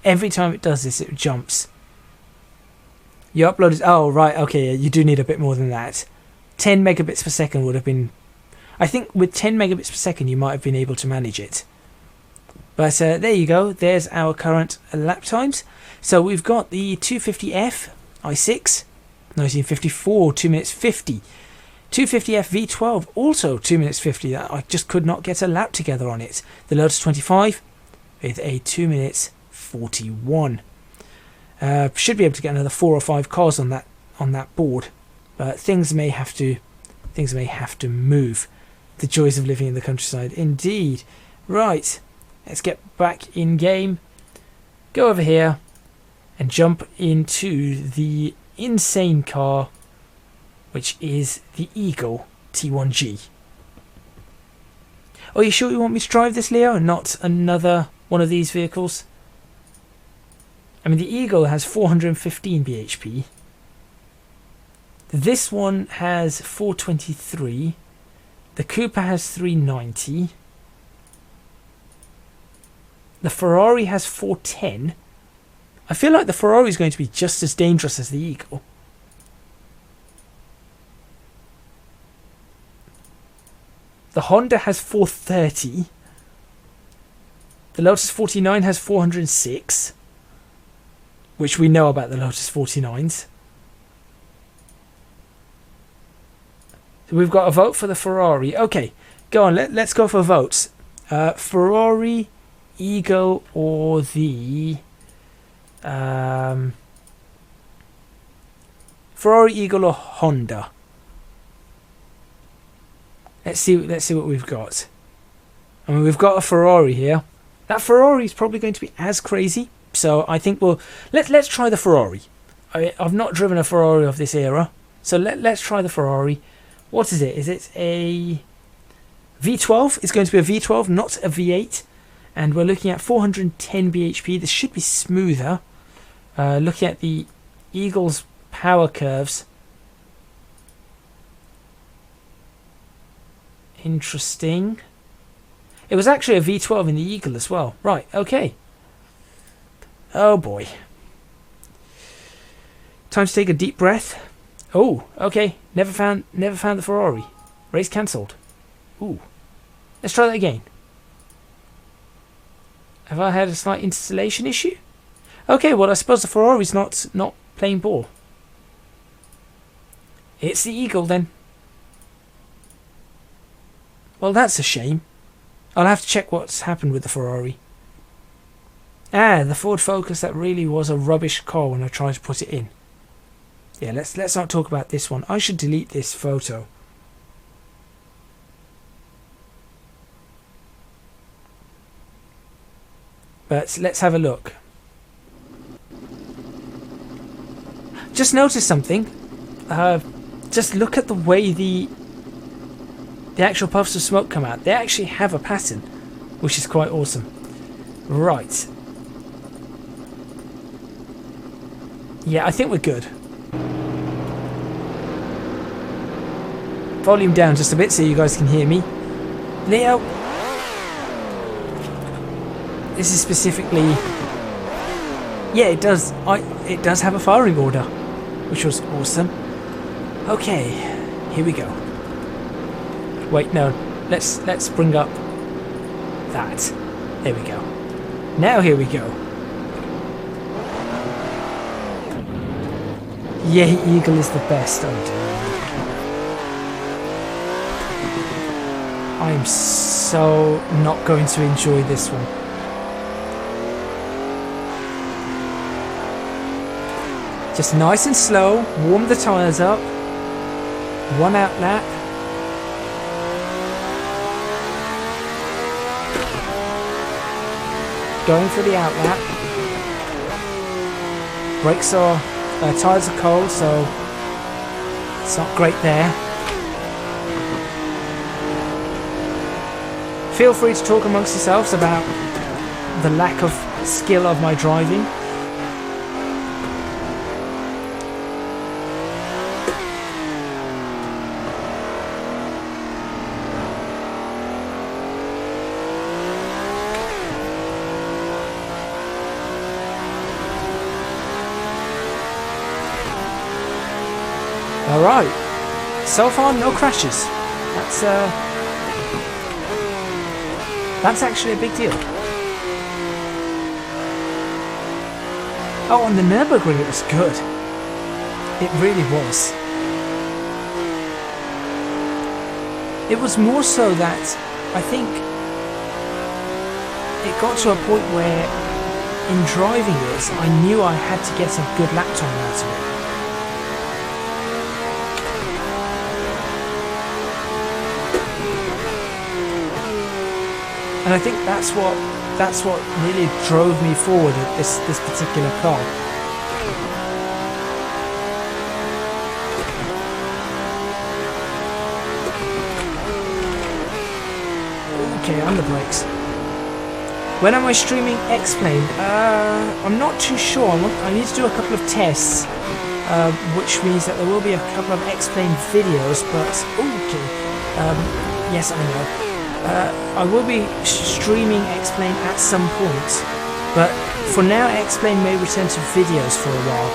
Every time it does this, it jumps. You uploaded... Oh, right. Okay, you do need a bit more than that. 10 megabits per second would have been... I think with 10 megabits per second, you might have been able to manage it. But there you go. There's our current lap times. So we've got the 250F i6, 1954, 2 minutes 50. 250F V12, also 2 minutes 50. I just could not get a lap together on it. The Lotus 25 with a 2 minutes 41. Should be able to get another 4 or 5 cars on that board, but things may have to move. The joys of living in the countryside, indeed. Right, let's get back in game. Go over here and jump into the insane car, which is the Eagle T1G. Are you sure you want me to drive this, Leo, and not another one of these vehicles? I mean, the Eagle has 415 bhp. This one has 423. The Cooper has 390. The Ferrari has 410. I feel like the Ferrari is going to be just as dangerous as the Eagle. The Honda has 430. The Lotus 49 has 406. Which we know about the Lotus 49s. So we've got a vote for the Ferrari. Okay, go on, let's go for votes. Ferrari, Eagle, or the... Ferrari, Eagle, or Honda. Let's see what we've got. I mean, we've got a Ferrari here. That Ferrari is probably going to be as crazy. So I think let's try the Ferrari. I've not driven a Ferrari of this era, so let's try the Ferrari. What is it? Is it a V12? It's going to be a V12, not a V8, and we're looking at 410 bhp. This should be smoother. Looking at the Eagle's power curves. Interesting. It was actually a V12 in the Eagle as well. Right, okay. Oh boy. Time to take a deep breath. Oh, okay. Never found the Ferrari. Race cancelled. Ooh. Let's try that again. Have I had a slight installation issue? Okay, well I suppose the Ferrari's not playing ball. It's the Eagle then. Well, that's a shame. I'll have to check what's happened with the Ferrari. Ah, the Ford Focus, that really was a rubbish car when I tried to put it in. Yeah, let's not talk about this one. I should delete this photo. But let's have a look. Just noticed something. Just look at the way the actual puffs of smoke come out. They actually have a pattern, which is quite awesome. Right. Yeah, I think we're good. Volume down just a bit so you guys can hear me. Leo. This is specifically... Yeah, it does. It does have a firing order, which was awesome. Okay, here we go. Wait, no. Let's bring up that. There we go. Now here we go. Yeah, Eagle is the best. Oh dear. I am so not going to enjoy this one. Just nice and slow. Warm the tyres up. One out lap. Going for the out lap. Brakes are... tyres are cold, so it's not great there. Feel free to talk amongst yourselves about the lack of skill of my driving. Alright, so far no crashes. That's actually a big deal. Oh, on the Nürburgring it was good. It really was. It was more so that I think it got to a point where in driving it I knew I had to get a good lap time out of it. And I think that's what really drove me forward with this particular car. Okay, on the brakes. When am I streaming X-Plane? I'm not too sure. I need to do a couple of tests, which means that there will be a couple of X-Plane videos, but okay. Yes, I know. I will be streaming X-Plane at some point, but for now X-Plane may return to videos for a while.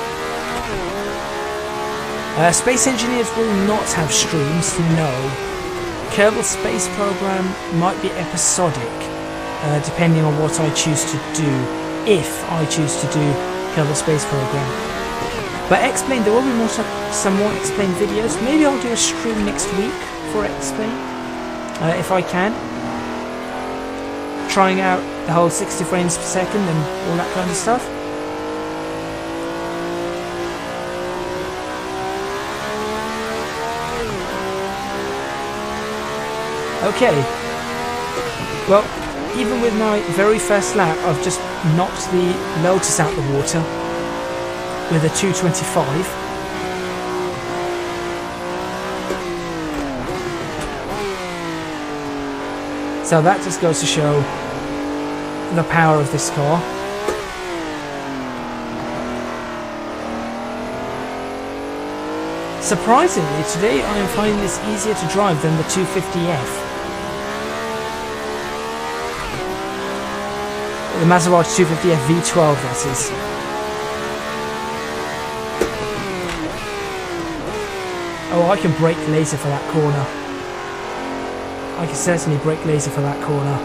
Space Engineers will not have streams, no. Kerbal Space Program might be episodic, depending on what I choose to do, if I choose to do Kerbal Space Program. But X-Plane, there will be some more X-Plane videos. Maybe I'll do a stream next week for X-Plane. If I can, trying out the whole 60 frames per second and all that kind of stuff. Okay, well, even with my very first lap, I've just knocked the Lotus out the water with a 225. So that just goes to show the power of this car. Surprisingly, today I am finding this easier to drive than the 250F. The Maserati 250F V12, that is. Oh, I can brake laser for that corner. I can certainly brake laser for that corner.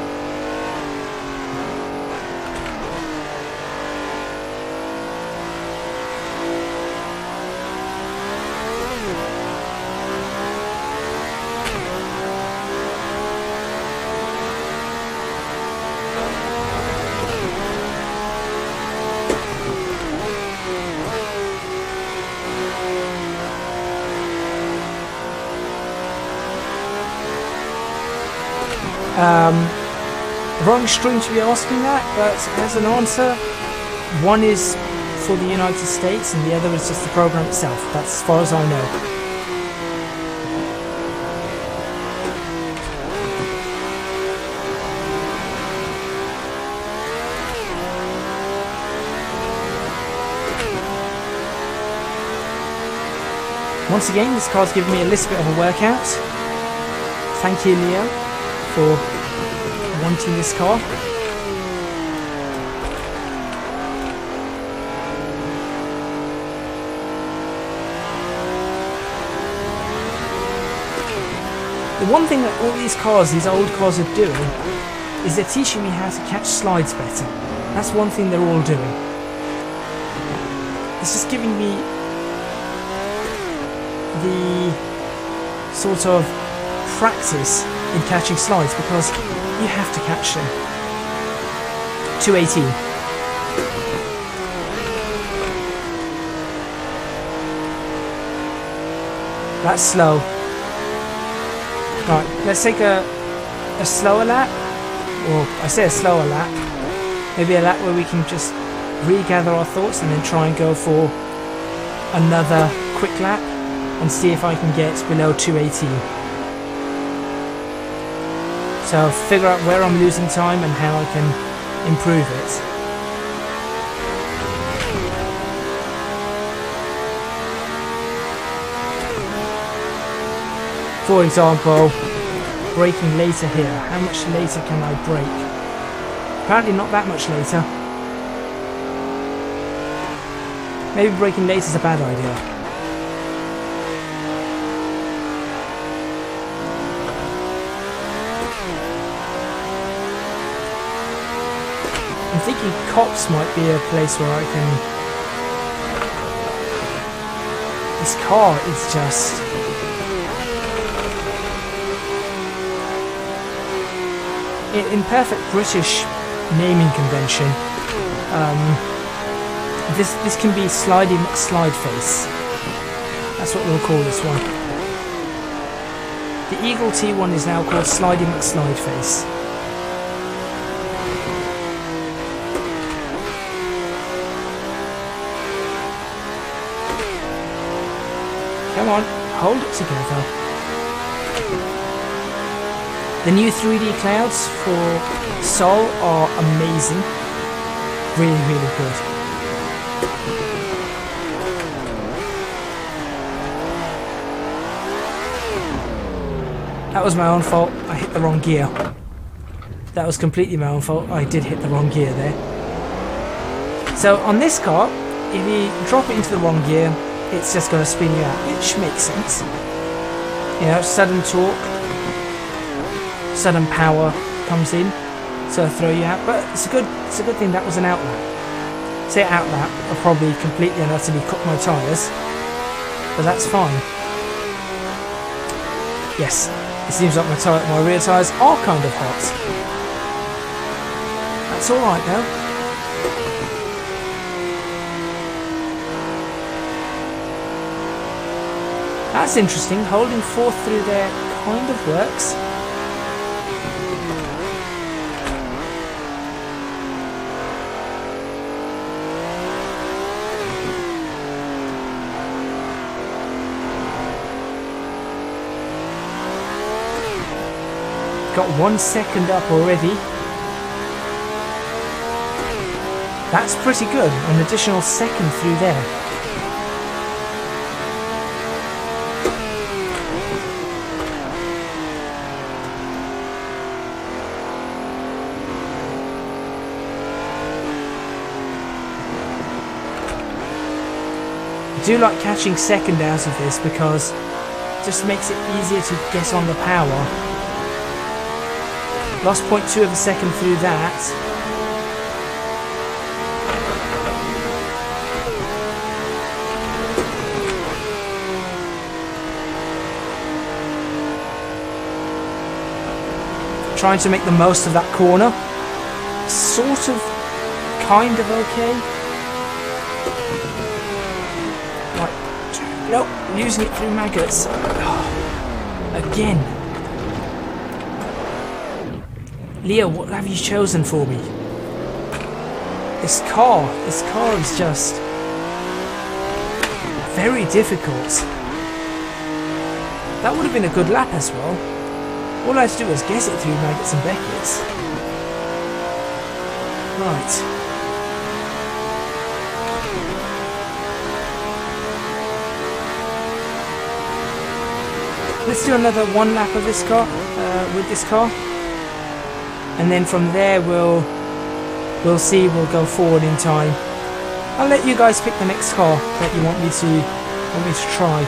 Wrong stream to be asking that, but as an answer, one is for the United States and the other is just the program itself. That's as far as I know. Once again, this car's given me a little bit of a workout. Thank you, Leo, for wanting this car. The one thing that all these cars, these old cars, are doing is they're teaching me how to catch slides better. That's one thing they're all doing. It's just giving me the sort of practice in catching slides, because you have to catch them. 218. That's slow. Right, let's take a slower lap. Or I say a slower lap. Maybe a lap where we can just regather our thoughts and then try and go for another quick lap and see if I can get below 218. So figure out where I'm losing time and how I can improve it. For example, braking later here. How much later can I brake? Apparently not that much later. Maybe braking later is a bad idea. I'm thinking Cops might be a place where I can... This car is just... In perfect British naming convention, this can be Slidey McSlideface. That's what we'll call this one. The Eagle T1 is now called Slidey McSlideface. Come on, hold it together. The new 3D clouds for Sol are amazing. Really, really good. That was my own fault. I hit the wrong gear. That was completely my own fault. I did hit the wrong gear there. So on this car, if you drop it into the wrong gear, it's just going to spin you out, which makes sense. You know, sudden torque, sudden power comes in, so throw you out. But it's a good thing that was an outlap. Say outlap, I'll probably completely and utterly cut my tyres, but that's fine. Yes, it seems like my rear tyres are kind of hot. That's all right though. That's interesting. Holding 4th through there kind of works. Got 1 second up already. That's pretty good. An additional second through there. I do like catching second out of this because it just makes it easier to get on the power. Lost 0.2 of a second through that. Trying to make the most of that corner. Sort of, kind of okay. Right, nope, using it through maggots. Again. Leo, what have you chosen for me? This car is just very difficult. That would have been a good lap as well. All I had to do was guess it through maggots and Beckett's. Right. Let's do another 1 lap of this car, with this car. And then from there we'll see, we'll go forward in time. I'll let you guys pick the next car that you want me to try.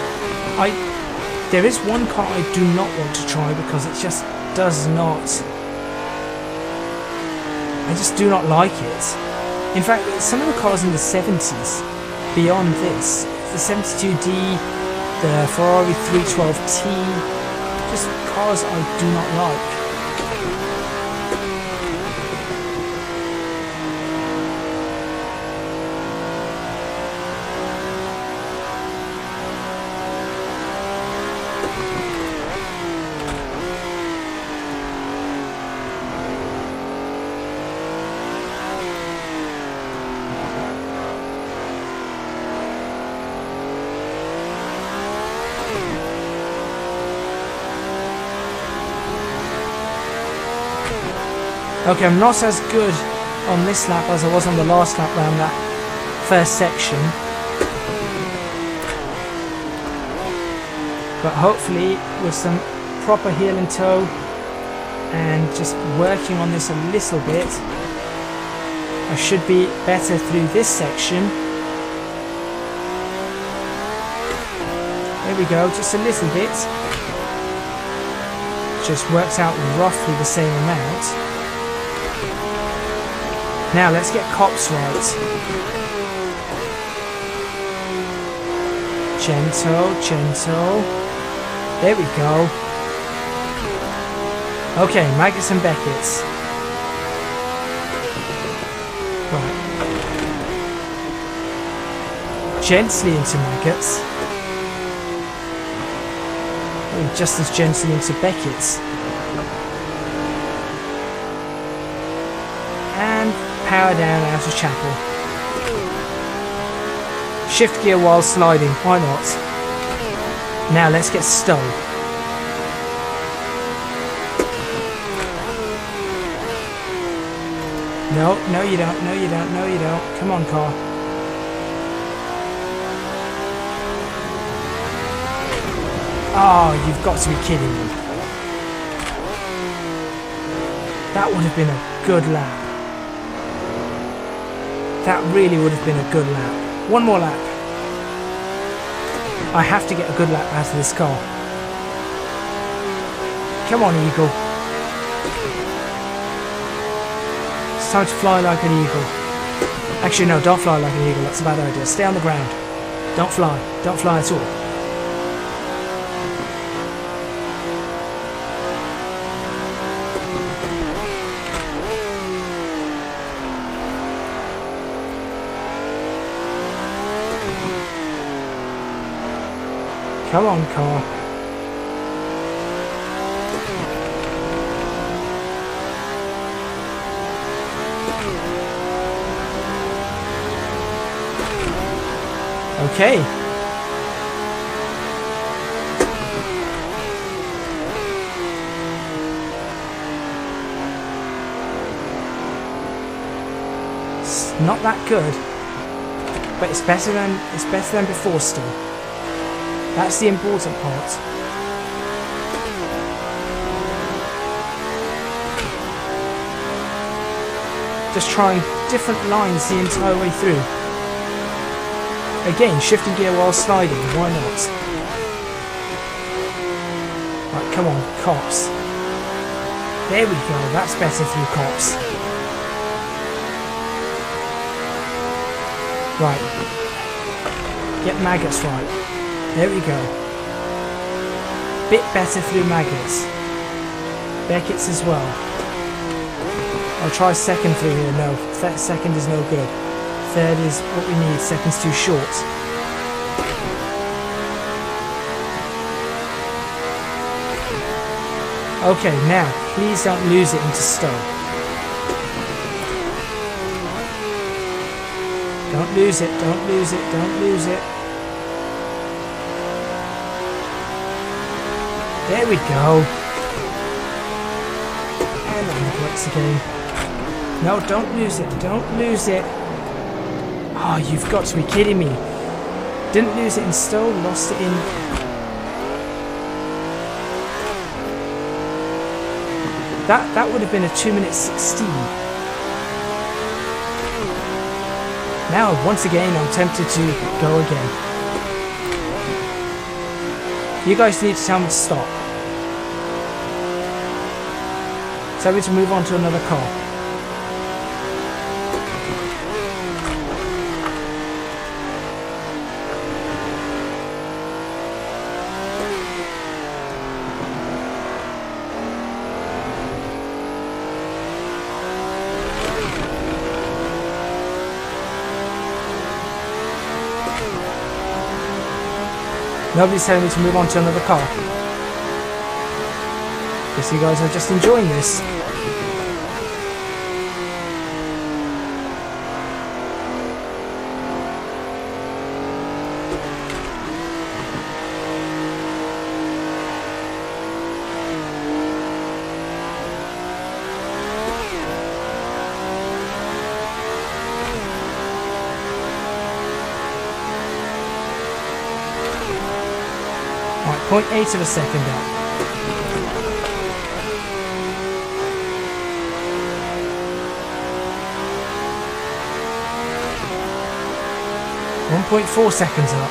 There is one car I do not want to try because it just does not... I just do not like it. In fact, some of the cars in the 70s, beyond this, the 72D, the Ferrari 312T, just cars I do not like. Okay, I'm not as good on this lap as I was on the last lap round that first section. But hopefully with some proper heel and toe and just working on this a little bit, I should be better through this section. There we go, just a little bit. Just works out roughly the same amount. Now let's get cops right. Gentle, gentle. There we go. Okay, Maggots and Beckett's. Right. Gently into Maggots. And just as gently into Beckett's. And power down out of Chapel. Shift gear while sliding, why not? Now let's get Stowe. No, no you don't, no you don't, no you don't. Come on, car. Oh, you've got to be kidding me. That would have been a good lap. That really would have been a good lap. One more lap. I have to get a good lap out of this car. Come on, Eagle. It's time to fly like an eagle. Actually, no, don't fly like an eagle. That's a bad idea. Stay on the ground. Don't fly. Don't fly at all. Come on, car. Okay. It's not that good, but it's better than before still. That's the important part. Just trying different lines the entire way through. Again, shifting gear while sliding, why not? Right, come on, cops. There we go, that's better through cops. Right. Get Maggots right. There we go. Bit better through Maggots. Beckett's as well. I'll try second through here. No, second is no good. Third is what we need. Second's too short. Okay, now, please don't lose it into Stowe. Don't lose it, don't lose it, don't lose it. There we go. And on the brakes again. No, don't lose it. Don't lose it. Oh, you've got to be kidding me. Didn't lose it in Stowe, lost it in... That would have been a 2:16. Now, once again, I'm tempted to go again. You guys need to tell me to stop. Tell me to move on to another car. Nobody's telling me to move on to another car. Guess you guys are just enjoying this. Right, 0.8 of a second up. .4 seconds up.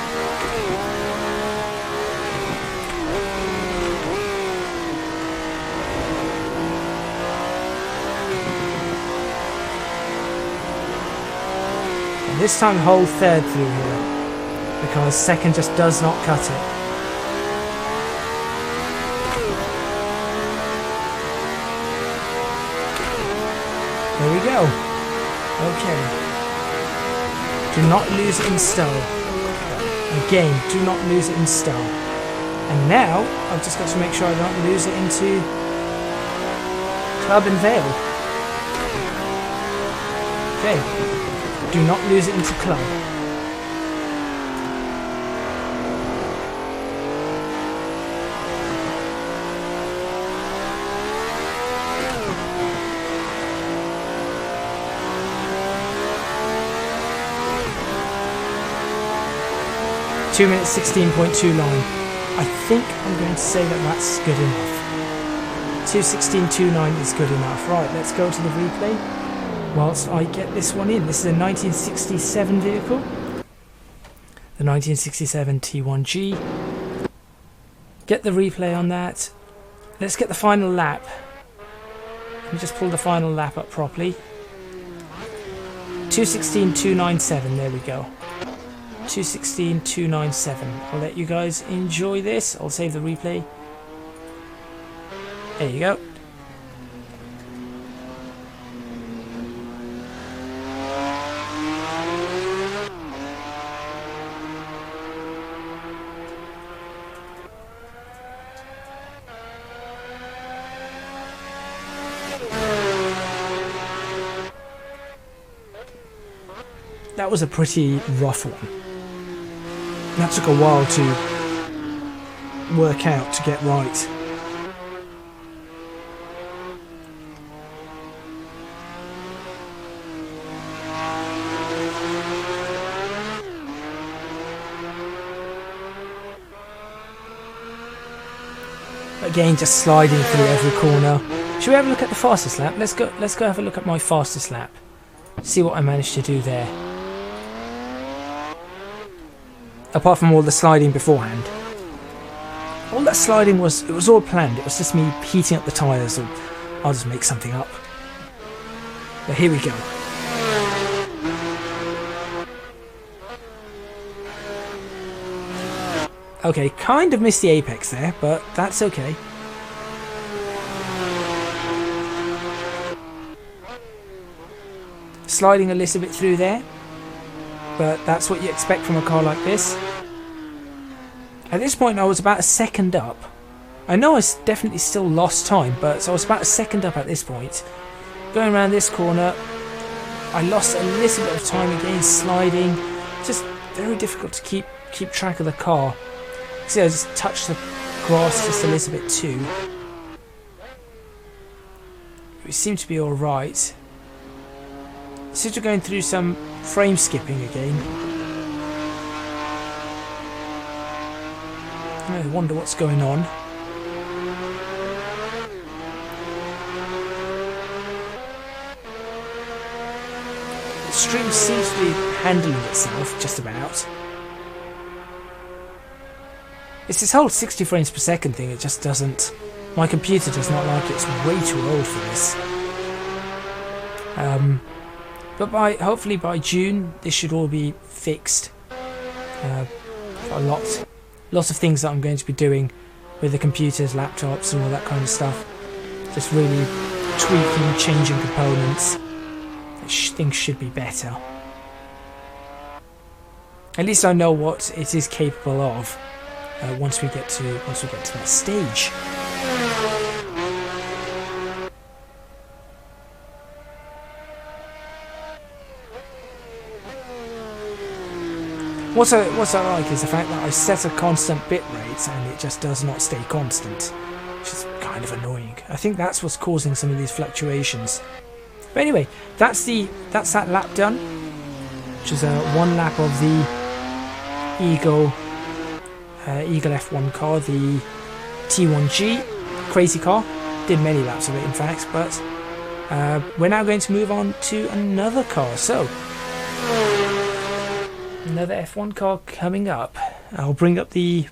this time hold third through here, because second just does not cut it. There we go. Okay. Do not lose it in stow. Again, do not lose it in stow. And now, I've just got to make sure I don't lose it into Club and Vale. Okay. Do not lose it into Club. Two minutes 16.29. I think I'm going to say that that's good enough. 2:16.29 is good enough. Right, let's go to the replay whilst I get this one in. This is a 1967 vehicle. The 1967 T1G. Get the replay on that. Let's get the final lap. Let me just pull the final lap up properly. 2:16.297, there we go. 2:16.297. I'll let you guys enjoy this. I'll save the replay. There you go. That was a pretty rough one. That took a while to work out, to get right. Again, just sliding through every corner. Should we have a look at the fastest lap? Let's go have a look at my fastest lap. See what I managed to do there. Apart from all the sliding beforehand. All that sliding it was all planned. It was just me heating up the tyres, or I'll just make something up. But here we go. Okay, kind of missed the apex there, but that's okay. Sliding a little bit through there. But that's what you expect from a car like this. At this point I was about a second up. I know I definitely still lost time, but so I was about a second up at this point. Going around this corner, I lost a little bit of time again, sliding. Just very difficult to keep track of the car. See, I just touched the grass just a little bit too. We seem to be alright. Seems to be going through some frame skipping again. I wonder what's going on. The stream seems to be handling itself just about. It's this whole 60 frames per second thing, it just doesn't... My computer does not like it, it's way too old for this. But hopefully by June this should all be fixed. Lots of things that I'm going to be doing with the computers, laptops and all that kind of stuff. Just really tweaking, changing components. Things should be better. At least I know what it is capable of once we get to that stage. What I like is the fact that I set a constant bit rate and it just does not stay constant, which is kind of annoying. I think that's what's causing some of these fluctuations. But anyway, that's that lap done, which is one lap of the Eagle F1 car, the T1G, crazy car. Did many laps of it, in fact. But we're now going to move on to another car. So. Another F1 car coming up. I'll bring up the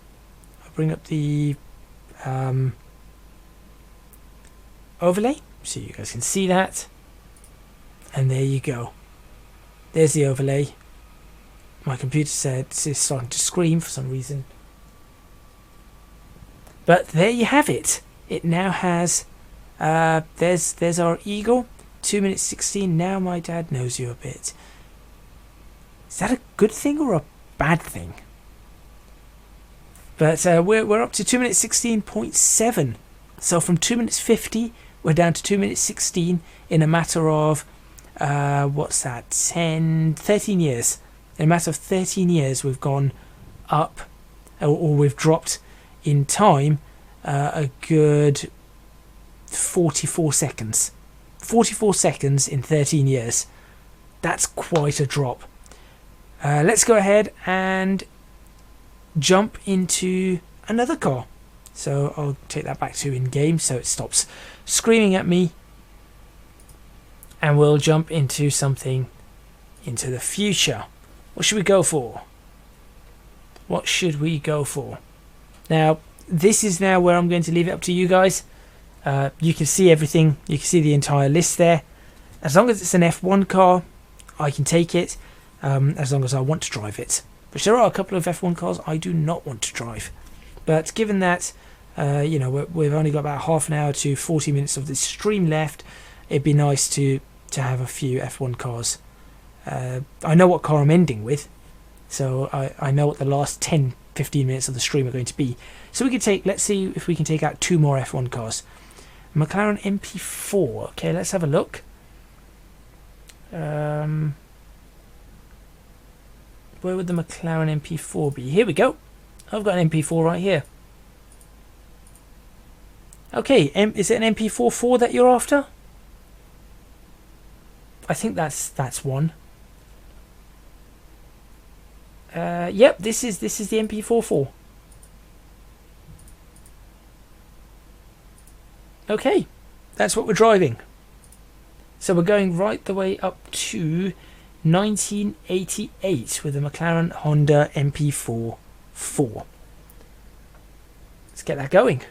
overlay so you guys can see that. And there you go. There's the overlay. My computer said it's starting to scream for some reason. But there you have it. It now has, there's our Eagle, 2 minutes 16. Now my dad knows you a bit. Is that a good thing or a bad thing? But we're up to 2 minutes 16.7. So from 2 minutes 50, we're down to 2 minutes 16 in a matter of, what's that, 13 years. In a matter of 13 years, we've gone up, or we've dropped in time a good 44 seconds. 44 seconds in 13 years. That's quite a drop. Let's go ahead and jump into another car. So I'll take that back to in-game so it stops screaming at me. And we'll jump into something into the future. What should we go for? What should we go for? Now, this is now where I'm going to leave it up to you guys. You can see everything. You can see the entire list there. As long as it's an F1 car, I can take it. As long as I want to drive it. But there are a couple of F1 cars I do not want to drive. But given that, you know, we've only got about half an hour to 40 minutes of this stream left, it'd be nice to have a few F1 cars. I know what car I'm ending with, so I know what the last 10-15 minutes of the stream are going to be. So we can take, let's see if we can take out 2 more F1 cars. McLaren MP4. Okay, let's have a look. Where would the McLaren MP4 be? Here we go. I've got an MP4 right here. Okay, is it an MP44 that you're after? I think that's one. Yep, this is the MP44. Okay, that's what we're driving. So we're going right the way up to 1988 with the McLaren Honda MP4 4. Let's get that going.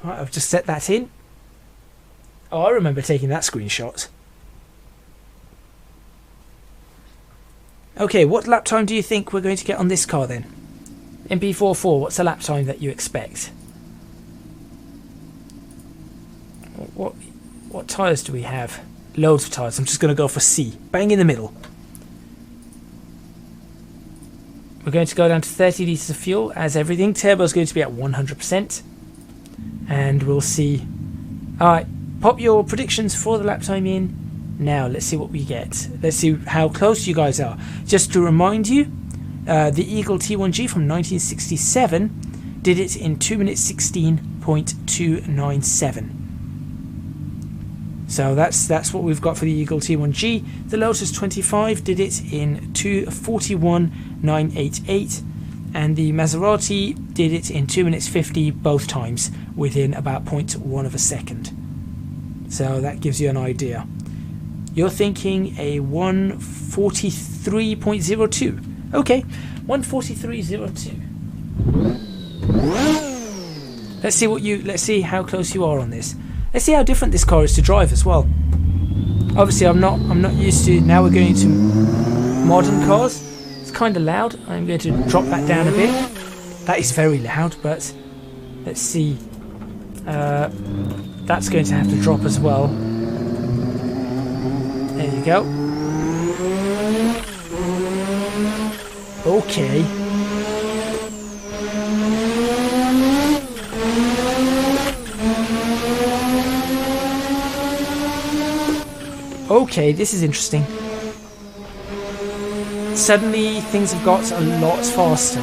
Right, I've just set that in. Oh, I remember taking that screenshot. Okay, what lap time do you think we're going to get on this car then? MP44, what's the lap time that you expect? What tyres do we have? Loads of tyres. I'm just going to go for C. Bang in the middle. We're going to go down to 30 litres of fuel as everything. Turbo is going to be at 100%. And we'll see. Alright, pop your predictions for the lap time in. Now, let's see what we get. Let's see how close you guys are. Just to remind you, the Eagle T1G from 1967 did it in 2 minutes 16.297. So that's what we've got for the Eagle T1G. The Lotus 25 did it in 2:41.988. And the Maserati did it in 2 minutes 50 both times, within about 0.1 of a second. So that gives you an idea. You're thinking a 1:43.02. Okay, 1:43.02. Let's see how close you are on this. Let's see how different this car is to drive as well. Obviously, I'm not used to. Now we're going to modern cars. It's kind of loud. I'm going to drop that down a bit. That is very loud, but let's see. That's going to have to drop as well. There you go. Okay. Okay, this is interesting. Suddenly things have got a lot faster.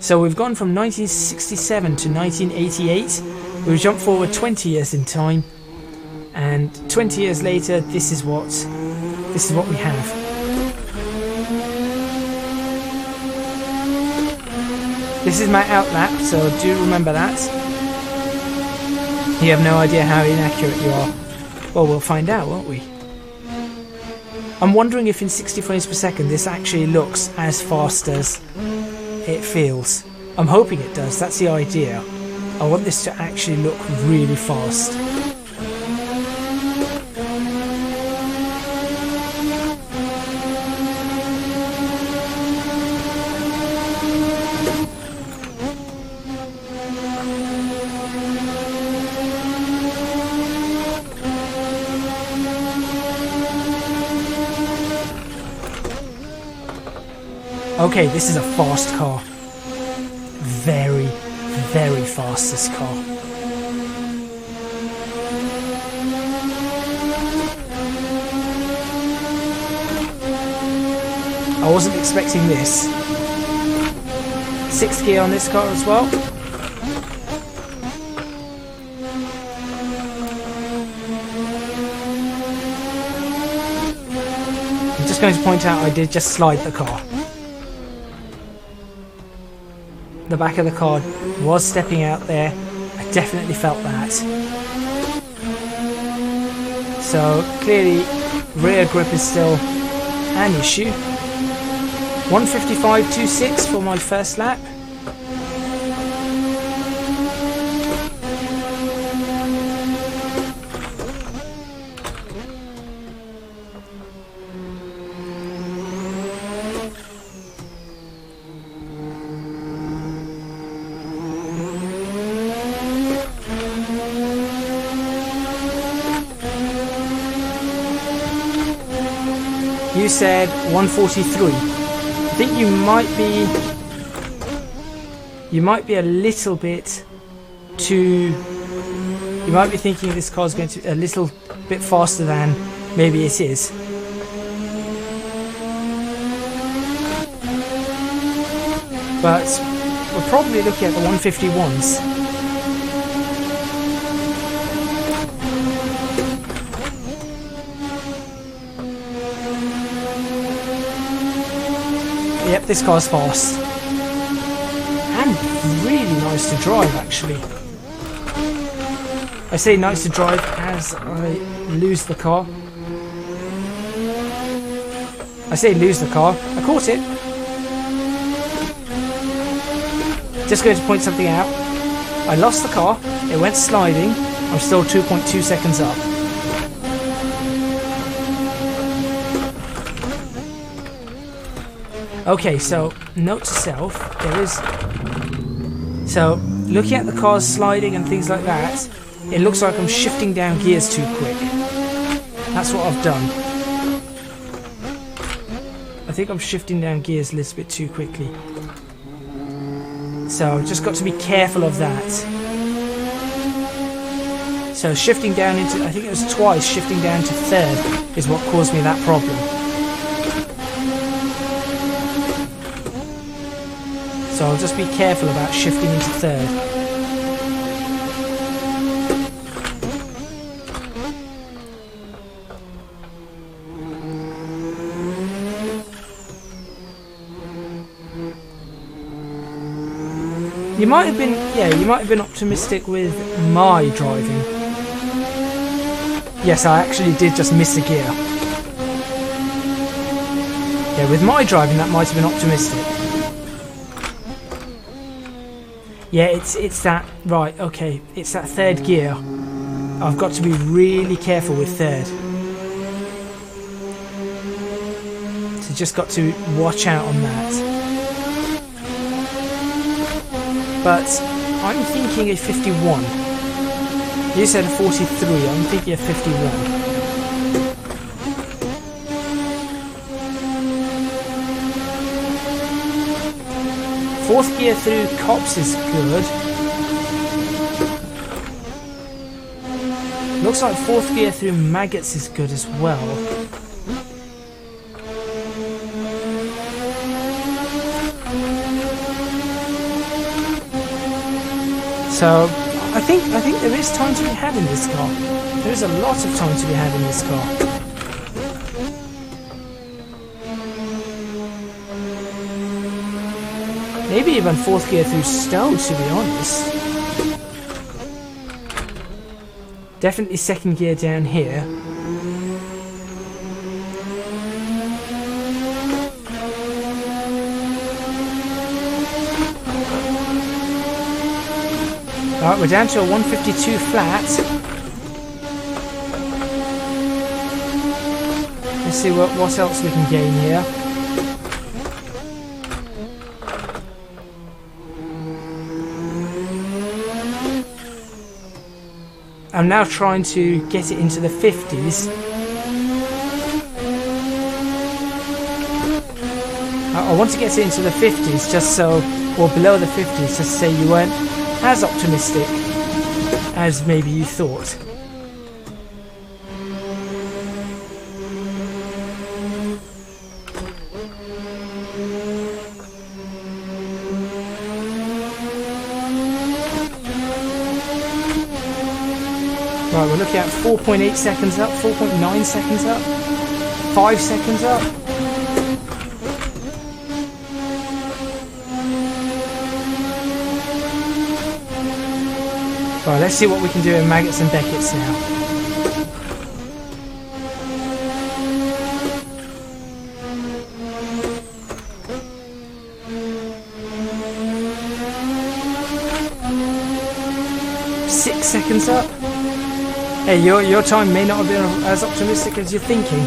So we've gone from 1967 to 1988. We've jumped forward 20 years in time, and 20 years later, this is what we have. This is my outlap, so do remember that. You have no idea how inaccurate you are. Well, we'll find out, won't we? I'm wondering if in 60 frames per second this actually looks as fast as it feels. I'm hoping it does, that's the idea. I want this to actually look really fast. Okay, this is a fast car. Very, very fast, this car. I wasn't expecting this. 6th gear on this car as well. I'm just going to point out I did just slide the car. The back of the car was stepping out there. I definitely felt that. So clearly rear grip is still an issue. 155.26 for my first lap. You said 143. I think you might be a little bit too. You might be thinking this car's going to be a little bit faster than maybe it is. But we're probably looking at the 151s. Yep, this car's fast. And really nice to drive, actually. I say nice to drive as I lose the car. I say lose the car. I caught it. Just going to point something out. I lost the car. It went sliding. I'm still 2.2 seconds up. Okay, so note to self, there is... So, looking at the cars sliding and things like that, it looks like I'm shifting down gears too quick. That's what I've done. I think I'm shifting down gears a little bit too quickly. So, I've just got to be careful of that. So, shifting down into... I think it was twice shifting down to 3rd is what caused me that problem. So I'll just be careful about shifting into 3rd. You might have been, you might have been optimistic with my driving. Yes, I actually did just miss a gear. Yeah, with my driving that might have been optimistic. Yeah, it's that, right, okay, it's that 3rd gear. I've got to be really careful with 3rd. So just got to watch out on that. But I'm thinking a 51. You said a 43, I'm thinking a 51. Fourth gear through cops is good. Looks like 4th gear through maggots is good as well. So I think there is time to be had in this car. There is a lot of time to be had in this car. Maybe even 4th gear through Stowe, to be honest. Definitely 2nd gear down here. Alright, we're down to a 152 flat. Let's see what else we can gain here. I'm now trying to get it into the 50s. I want to get it into the 50s just so, or below the 50s, just to say you weren't as optimistic as maybe you thought. Right, we're looking at 4.8 seconds up, 4.9 seconds up, 5 seconds up. Right, let's see what we can do in Maggots and Beckett's now. Six seconds up. Hey, your time may not have been as optimistic as you're thinking.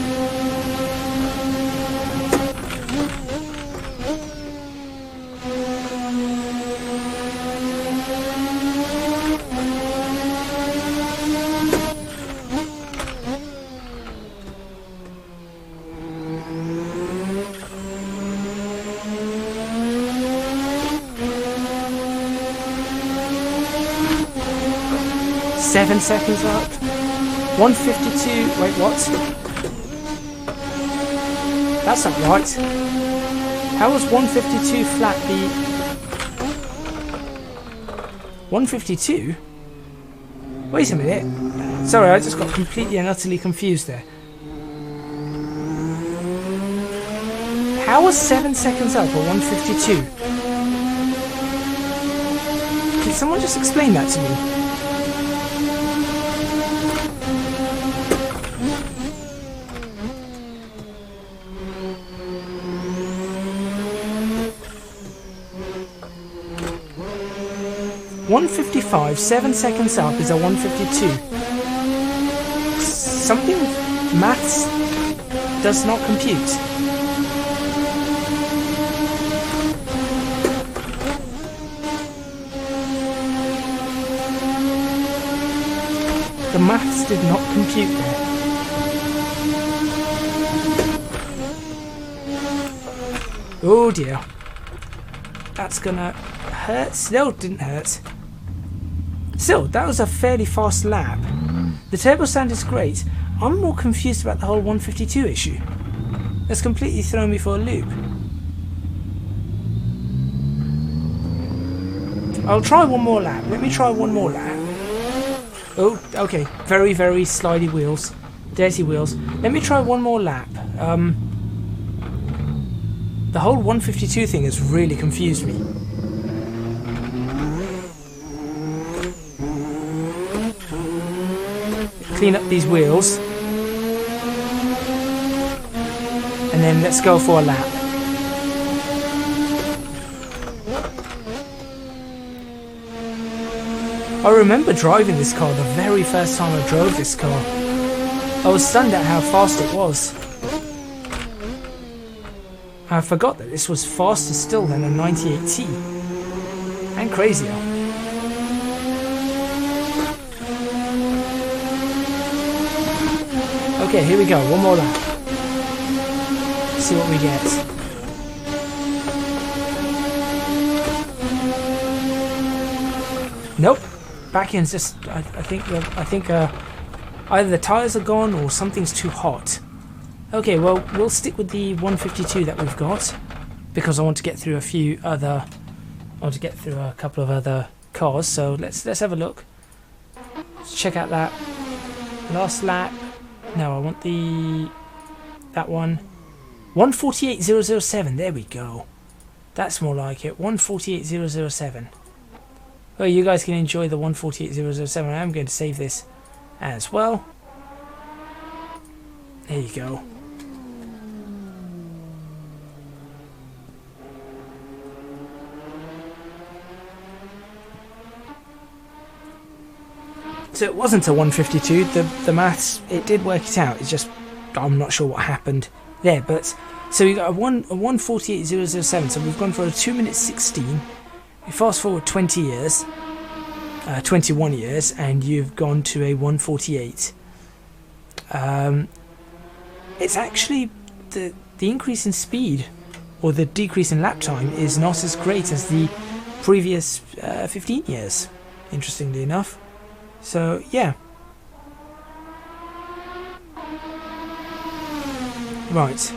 Seven seconds up. 152. Wait, what? That's not right. How was 152 flat be 152? Wait a minute. Sorry, I just got completely and utterly confused there. How was 7 seconds up or 152? Can someone just explain that to me? .155, 7 seconds up is a 152. Something maths does not compute. The maths did not compute there. Oh dear. That's gonna hurt. Still didn't hurt. Still, that was a fairly fast lap. The turbo stand is great. I'm more confused about the whole 152 issue. That's completely thrown me for a loop. I'll try one more lap. Let me try one more lap. Oh, okay. Very, very slidey wheels. Dirty wheels. Let me try one more lap. The whole 152 thing has really confused me. Clean up these wheels. And then let's go for a lap. I remember driving this car the very first time I drove this car. I was stunned at how fast it was. I forgot that this was faster still than a 98T. And crazier. Okay, here we go. One more lap. See what we get. Nope. Back end's just. I think either the tires are gone or something's too hot. Okay, well we'll stick with the 152 that we've got because I want to get through a few other. I want to get through a couple of other cars. So let's have a look. Let's check out that last lap. No, I want that one. 148.007. There we go. That's more like it. 148.007. Well, you guys can enjoy the 148.007. I am going to save this as well. There you go. So it wasn't a 152. The maths, it did work it out. It's just I'm not sure what happened there. But so we got a 148.007. So we've gone for a 2 minutes 16. We fast forward 20 years, 21 years, and you've gone to a 148. It's actually the increase in speed or the decrease in lap time is not as great as the previous 15 years, interestingly enough. So yeah, right.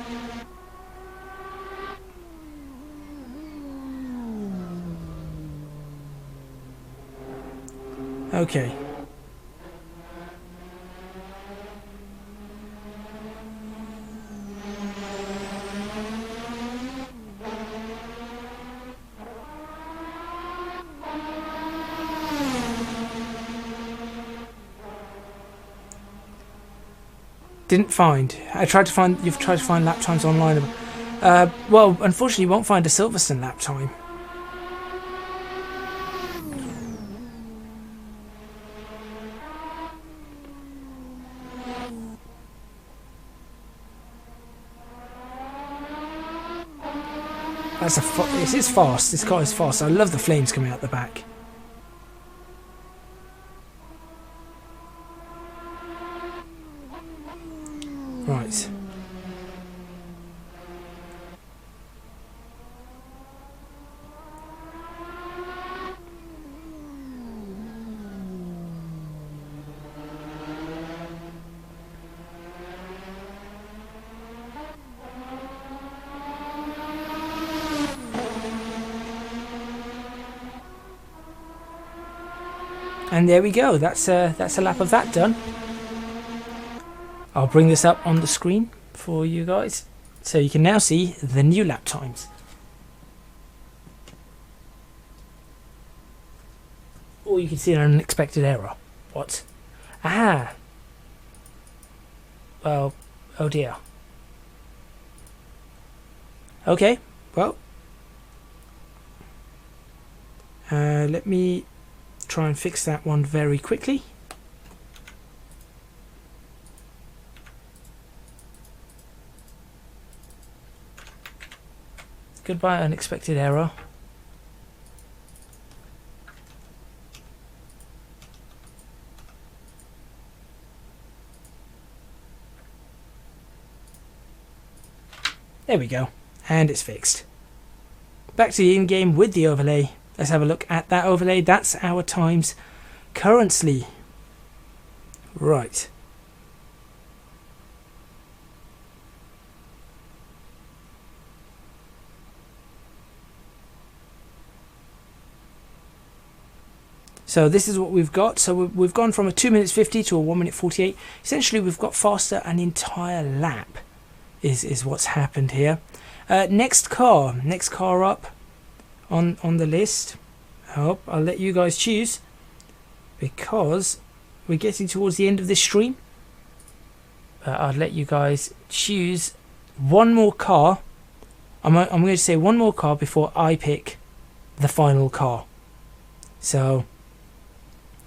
Okay. Didn't find. You've tried to find lap times online. Well, unfortunately, you won't find a Silverstone lap time. This is fast. This car is fast. I love the flames coming out the back. Right. And there we go. That's a lap of that done. I'll bring this up on the screen for you guys, so you can now see the new lap times. Or you can see an unexpected error. What? Ah. Well, oh dear. Okay, well. Let me try and fix that one very quickly. Goodbye, unexpected error. There we go, and it's fixed. Back to the in-game with the overlay. Let's have a look at that overlay. That's our times currently. Right. So this is what we've got. So we've gone from a 2 minutes 50 to a 1 minute 48. Essentially, we've got faster an entire lap is what's happened here. Next car up on the list. I'll let you guys choose, because we're getting towards the end of this stream. I'll let you guys choose one more car. I'm going to say one more car before I pick the final car. So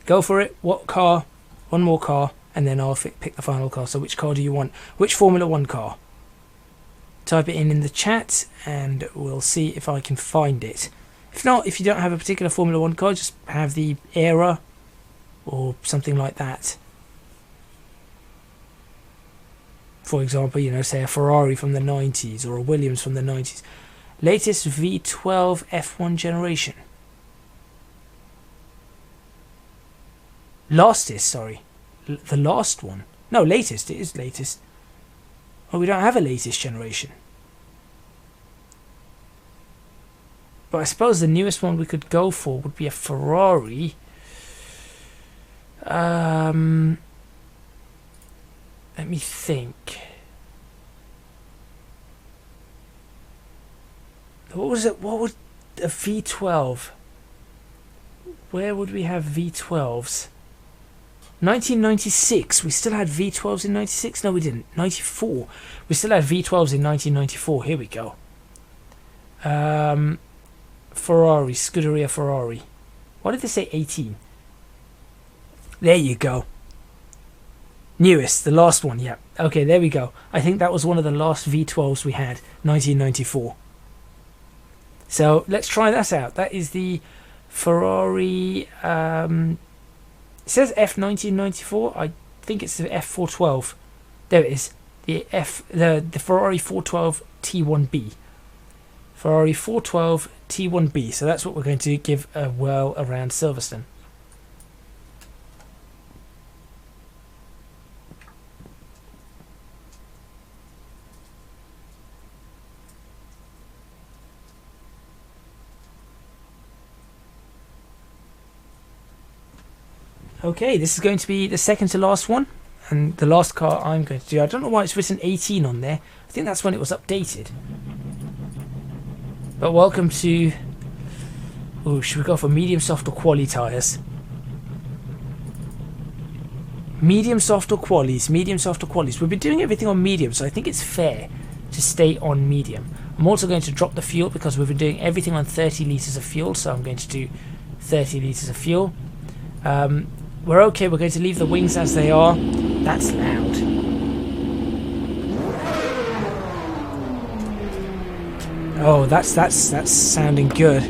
go for it. What car? One more car, and then I'll pick the final car. So which car do you want? Which Formula 1 car? Type it in the chat and we'll see if I can find it. If not, if you don't have a particular Formula 1 car, just have the era or something like that. For example, you know, say a Ferrari from the 90s or a Williams from the 90s. Latest V12 F1 generation. Lastest, sorry. The last one. No, latest. It is latest. Oh, we don't have a latest generation. But I suppose the newest one we could go for would be a Ferrari. Let me think. What was it? What would a V12? Where would we have V12s? 1996. We still had V12s in 96? No, we didn't. 94. We still had V12s in 1994. Here we go. Ferrari. Scuderia Ferrari. Why did they say 18? There you go. Newest, the last one, yeah. Okay, there we go. I think that was one of the last V12s we had, 1994. So let's try that out. That is the Ferrari, it says F1994. I think it's the F412. There it is. The Ferrari 412 T1B. Ferrari 412 T1B. So that's what we're going to give a whirl around Silverstone. Okay, this is going to be the second to last one, and the last car I'm going to do. I don't know why it's written 18 on there. I think that's when it was updated. But welcome to... Oh, should we go for medium soft or quali tyres? Medium soft or qualies? Medium soft or qualies? We've been doing everything on medium, so I think it's fair to stay on medium. I'm also going to drop the fuel because we've been doing everything on 30 litres of fuel, so I'm going to do 30 litres of fuel. We're okay, we're going to leave the wings as they are. That's loud. Oh, that's sounding good.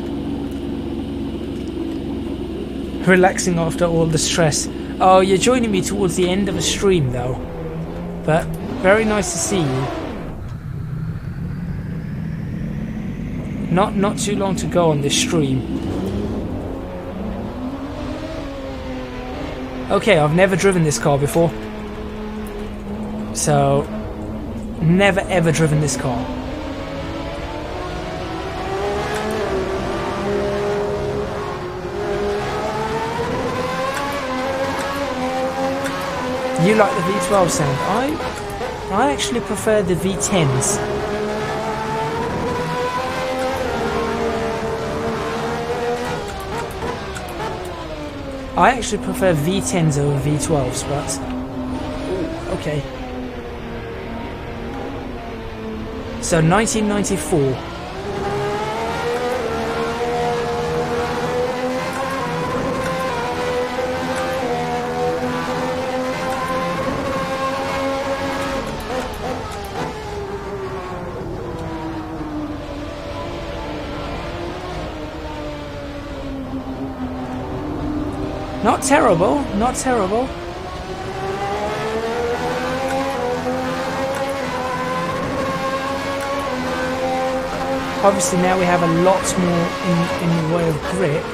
Relaxing after all the stress. Oh, you're joining me towards the end of a stream though. But very nice to see you. Not too long to go on this stream. Okay, I've never driven this car before. So, never ever driven this car. You like the V12 sound? I actually prefer the V10s. I actually prefer V10s over V12s, but... Okay. So, 1994. Not terrible, not terrible. Obviously now we have a lot more in the way of grip.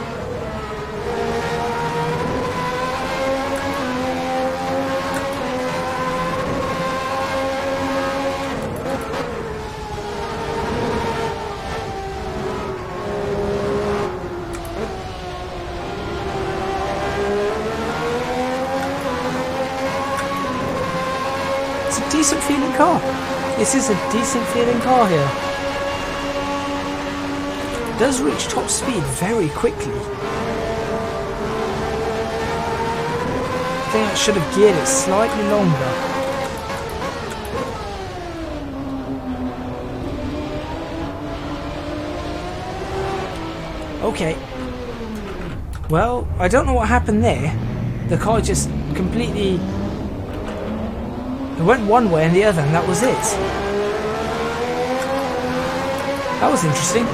Decent feeling car. This is a decent feeling car here. It does reach top speed very quickly. I think I should have geared it slightly longer. Okay. Well, I don't know what happened there. The car just completely... It went one way and the other, and that was it. That was interesting.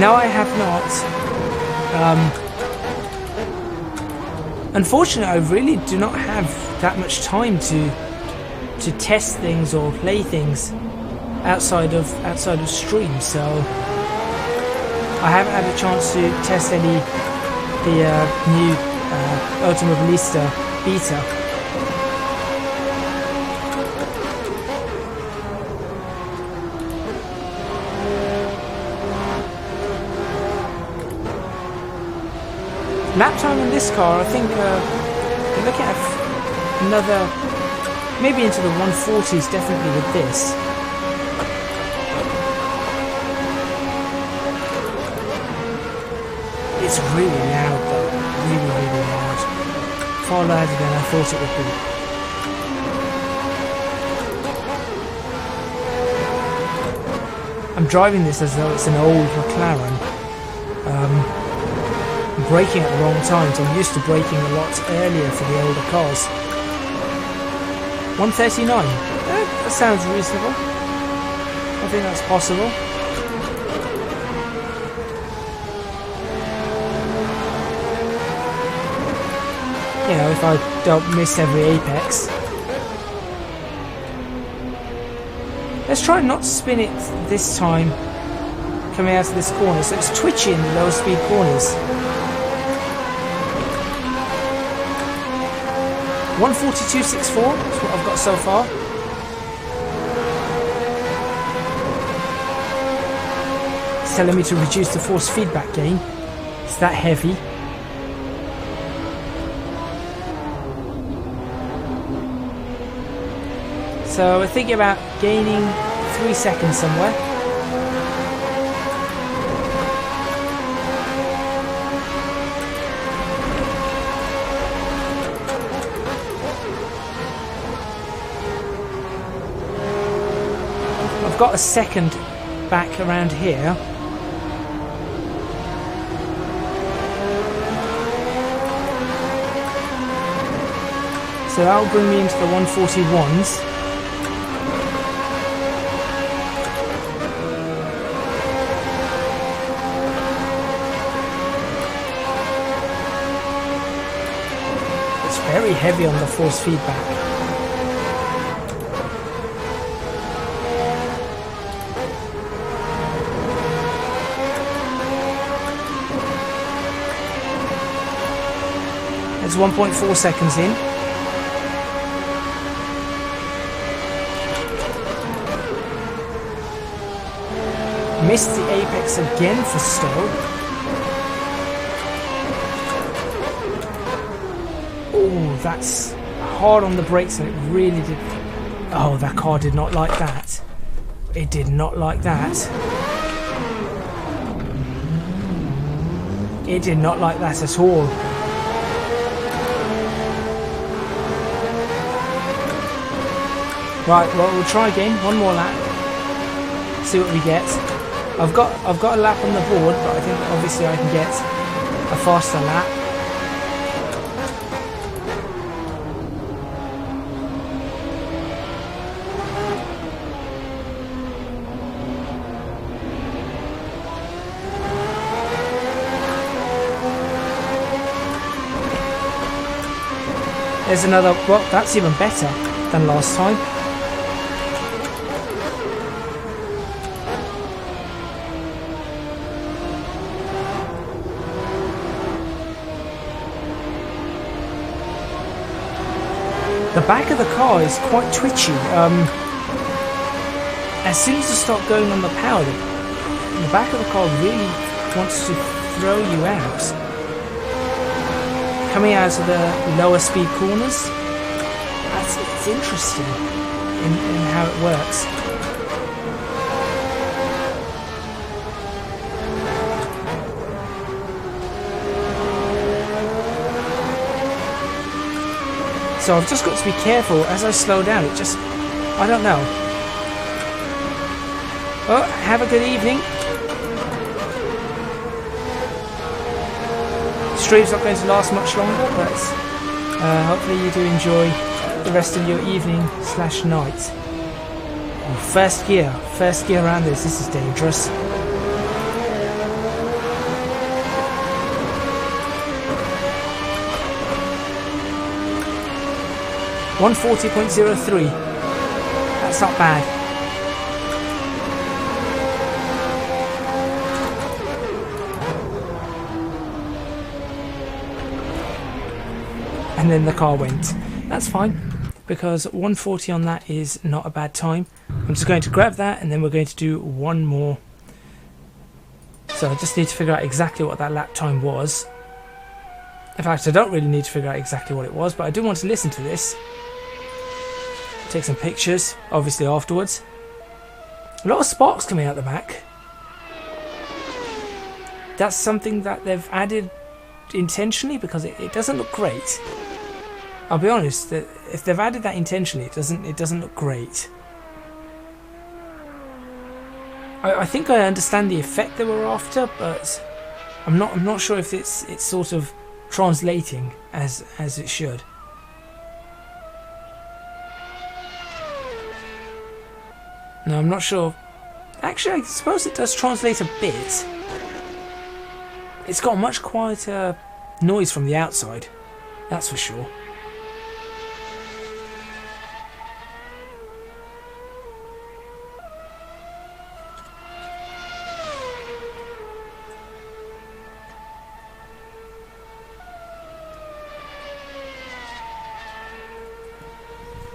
No, I have not. Unfortunately, I really do not have that much time to test things or play things outside of stream, so I haven't had a chance to test the new Automobilista beta. Lap time in this car, I think we're looking at another, maybe into the 140s definitely with this. It's really loud though, really loud. Far louder than I thought it would be. I'm driving this as though it's an old McLaren. I'm braking at the wrong times. I'm used to braking a lot earlier for the older cars. 139. That sounds reasonable. I think that's possible. You know, if I don't miss every apex. Let's try not to spin it this time coming out of this corner, so it's twitchy in the low speed corners. 142.64 is what I've got so far. It's telling me to reduce the force feedback gain. It's that heavy. So we're thinking about gaining 3 seconds somewhere. I've got a second back around here. So that'll bring me into the 141s. Very heavy on the force feedback. It's 1.4 seconds in. Missed the apex again for Stowe. That's hard on the brakes, and it really did. Oh, that car did not like that. It did not like that. It did not like that at all. Right, well, we'll try again. One more lap. See what we get. I've got a lap on the board, but I think obviously I can get a faster lap. There's another, well, that's even better than last time. The back of the car is quite twitchy. As soon as you start going on the power, the back of the car really wants to throw you out. Coming out of the lower speed corners, it's interesting in how it works. So I've just got to be careful as I slow down. It just, I don't know. Oh, have a good evening. Stream's not going to last much longer, but hopefully you do enjoy the rest of your evening / night. Oh, first gear around this is dangerous. .140.03. That's not bad. And then the car went. That's fine, because 140 on that is not a bad time. I'm just going to grab that, and then we're going to do one more. So I just need to figure out exactly what that lap time was. In fact, I don't really need to figure out exactly what it was, but I do want to listen to this. Take some pictures, obviously, afterwards. A lot of sparks coming out the back. That's something that they've added intentionally, because it doesn't look great. I'll be honest, that if they've added that intentionally, it doesn't look great. I think I understand the effect they were after, but I'm not sure if it's sort of translating as it should. No, I'm not sure. Actually, I suppose it does translate a bit. It's got a much quieter noise from the outside, that's for sure.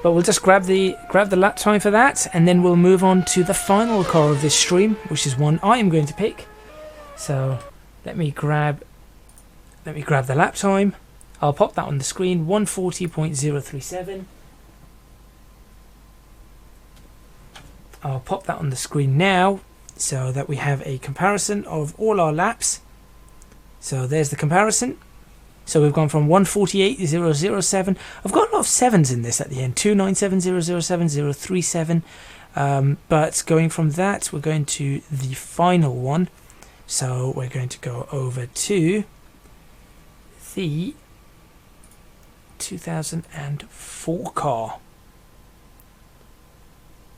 But we'll just grab the lap time for that, and then we'll move on to the final car of this stream, which is one I am going to pick. So let me grab the lap time. I'll pop that on the screen. 140.037. I'll pop that on the screen now, so that we have a comparison of all our laps. So there's the comparison. So we've gone from 148.007. I've got a lot of 7s in this at the end. 297.007, 037. But going from that, we're going to the final one. So we're going to go over to the 2004 car,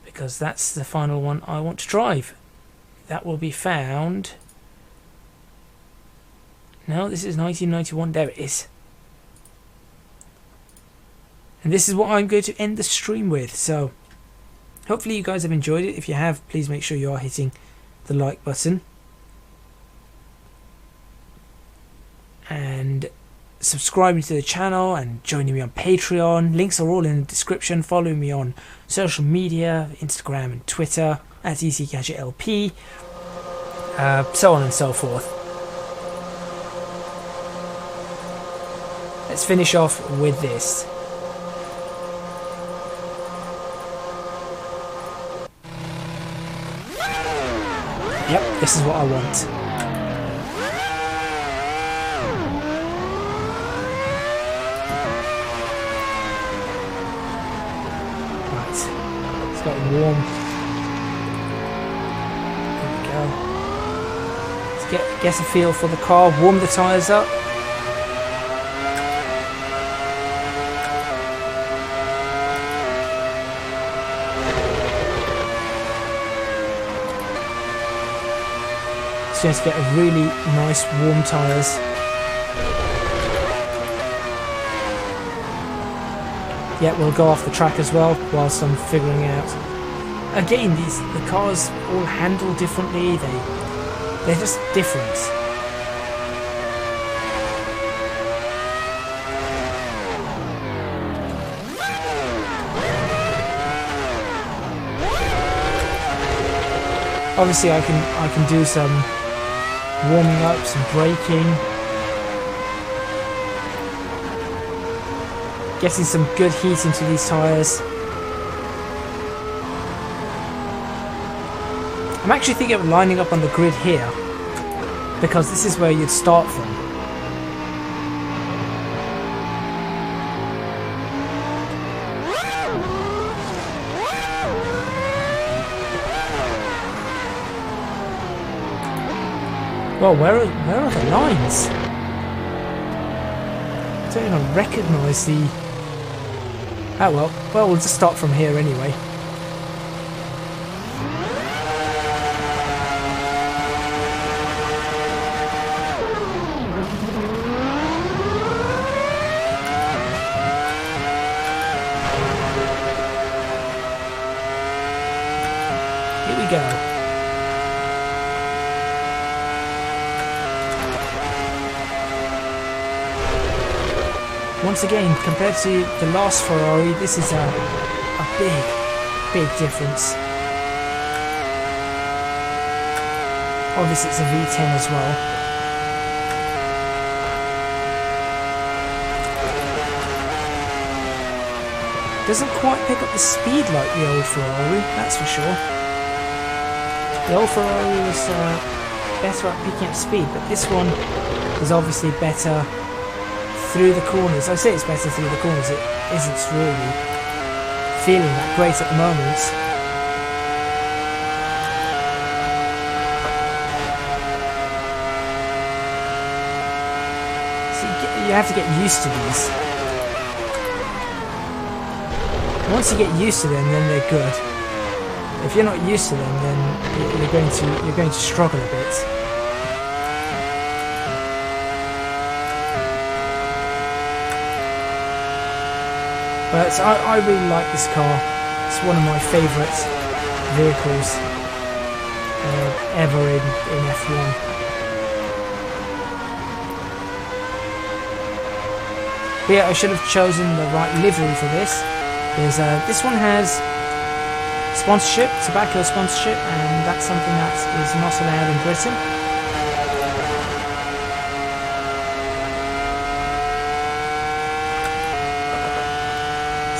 because that's the final one I want to drive. That will be found... No, this is 1991. There it is. And this is what I'm going to end the stream with. So, hopefully you guys have enjoyed it. If you have, please make sure you are hitting the like button. And subscribing to the channel and joining me on Patreon. Links are all in the description. Follow me on social media, Instagram and Twitter, at ECGadgetLP. So on and so forth. Let's finish off with this. Yep, this is what I want. Right, it's got warm. There we go. Let's get a feel for the car, warm the tyres up. Just get a really nice warm tyres. Yeah, we'll go off the track as well whilst I'm figuring out. Again, the cars all handle differently. They're just different. Obviously, I can do some warming up, some braking, getting some good heat into these tyres. I'm actually thinking of lining up on the grid here, because this is where you'd start from. Well, where are the lines? I don't even recognise the... Oh well, we'll just start from here anyway. Here we go. Once again, compared to the last Ferrari, this is a big difference. Obviously it's a V10 as well. Doesn't quite pick up the speed like the old Ferrari, that's for sure. The old Ferrari was better at picking up speed, but this one is obviously better through the corners. I say it's better through the corners, it isn't really feeling that great at the moment. you have to get used to these. Once you get used to them, then they're good. If you're not used to them, then you're going to struggle a bit. But I really like this car. It's one of my favourite vehicles ever in F1. But yeah, I should have chosen the right livery for this. This one has sponsorship, tobacco sponsorship, and that's something that is not allowed in Britain.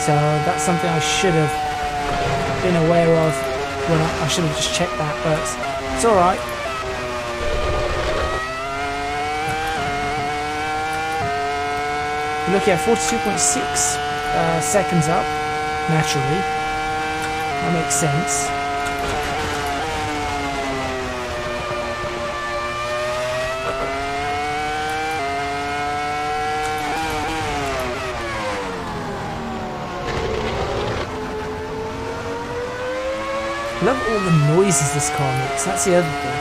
So that's something I should have been aware of when I should have just checked that, but it's alright. We're looking at 42.6 seconds up, naturally. That makes sense. I love all the noises this car makes, that's the other thing.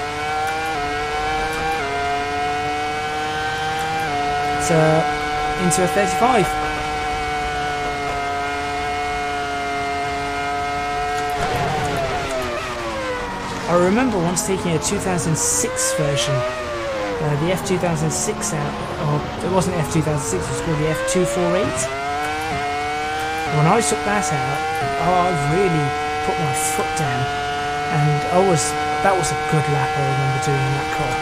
It's into a 35. I remember once taking a 2006 version, the F2006 out, or it wasn't F2006, it was called the F248. When I took that out, I really put my foot down, and that was a good lap I remember doing in that car.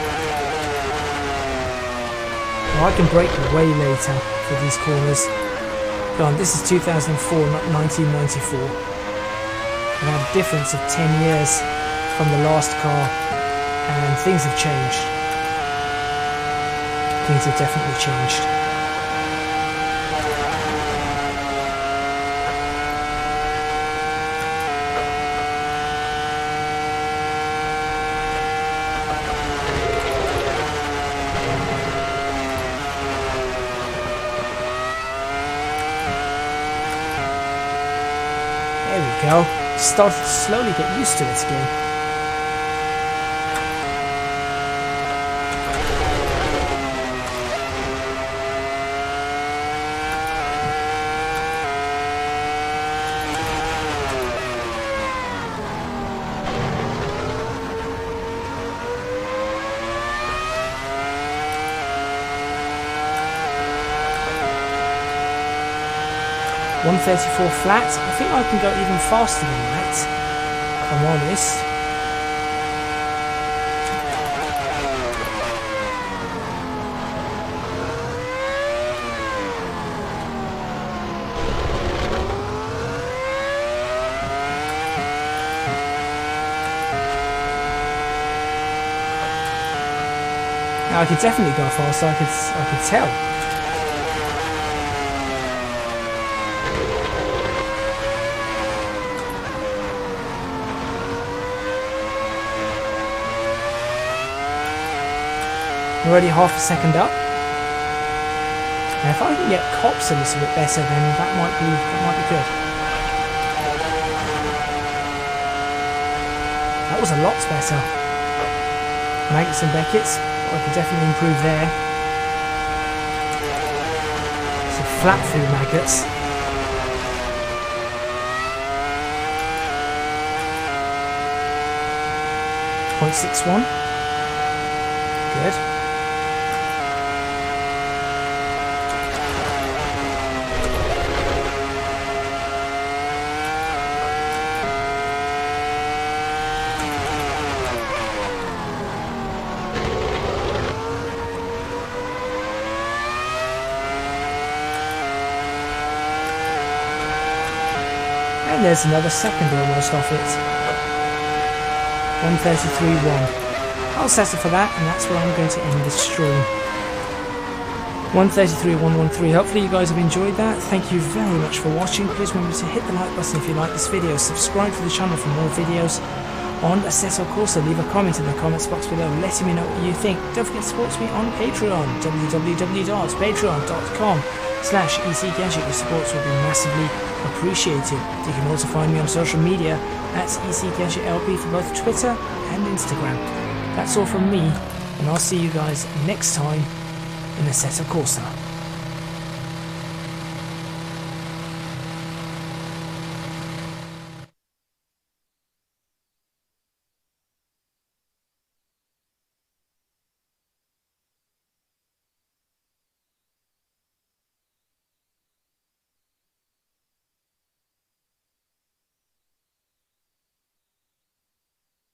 Now I can brake way later for these corners. Go on, this is 2004, not 1994. And I had a difference of 10 years from the last car, and things have changed. Things have definitely changed. There we go. Started to slowly get used to it again. .134 flat. I think I can go even faster than that, if I'm honest. Now I could definitely go faster, I could tell. Already half a second up. Now if I can get cops a little bit better, then that might be good. That was a lot better. Maggots and Beckett's, I could definitely improve there. Some flat through maggots. .61. Good. And there's another second almost off it. 133.1. I'll settle for that, and that's where I'm going to end this stream. 133.113. Hopefully you guys have enjoyed that. Thank you very much for watching. Please remember to hit the like button if you like this video. Subscribe to the channel for more videos. on Assetto Corsa. Leave a comment in the comments box below, letting me know what you think. Don't forget to support me on Patreon, www.patreon.com/ecgadget. Your supports will be massively appreciated. You can also find me on social media at ecgadgetlp for both Twitter and Instagram. That's all from me, and I'll see you guys next time in Assetto Corsa.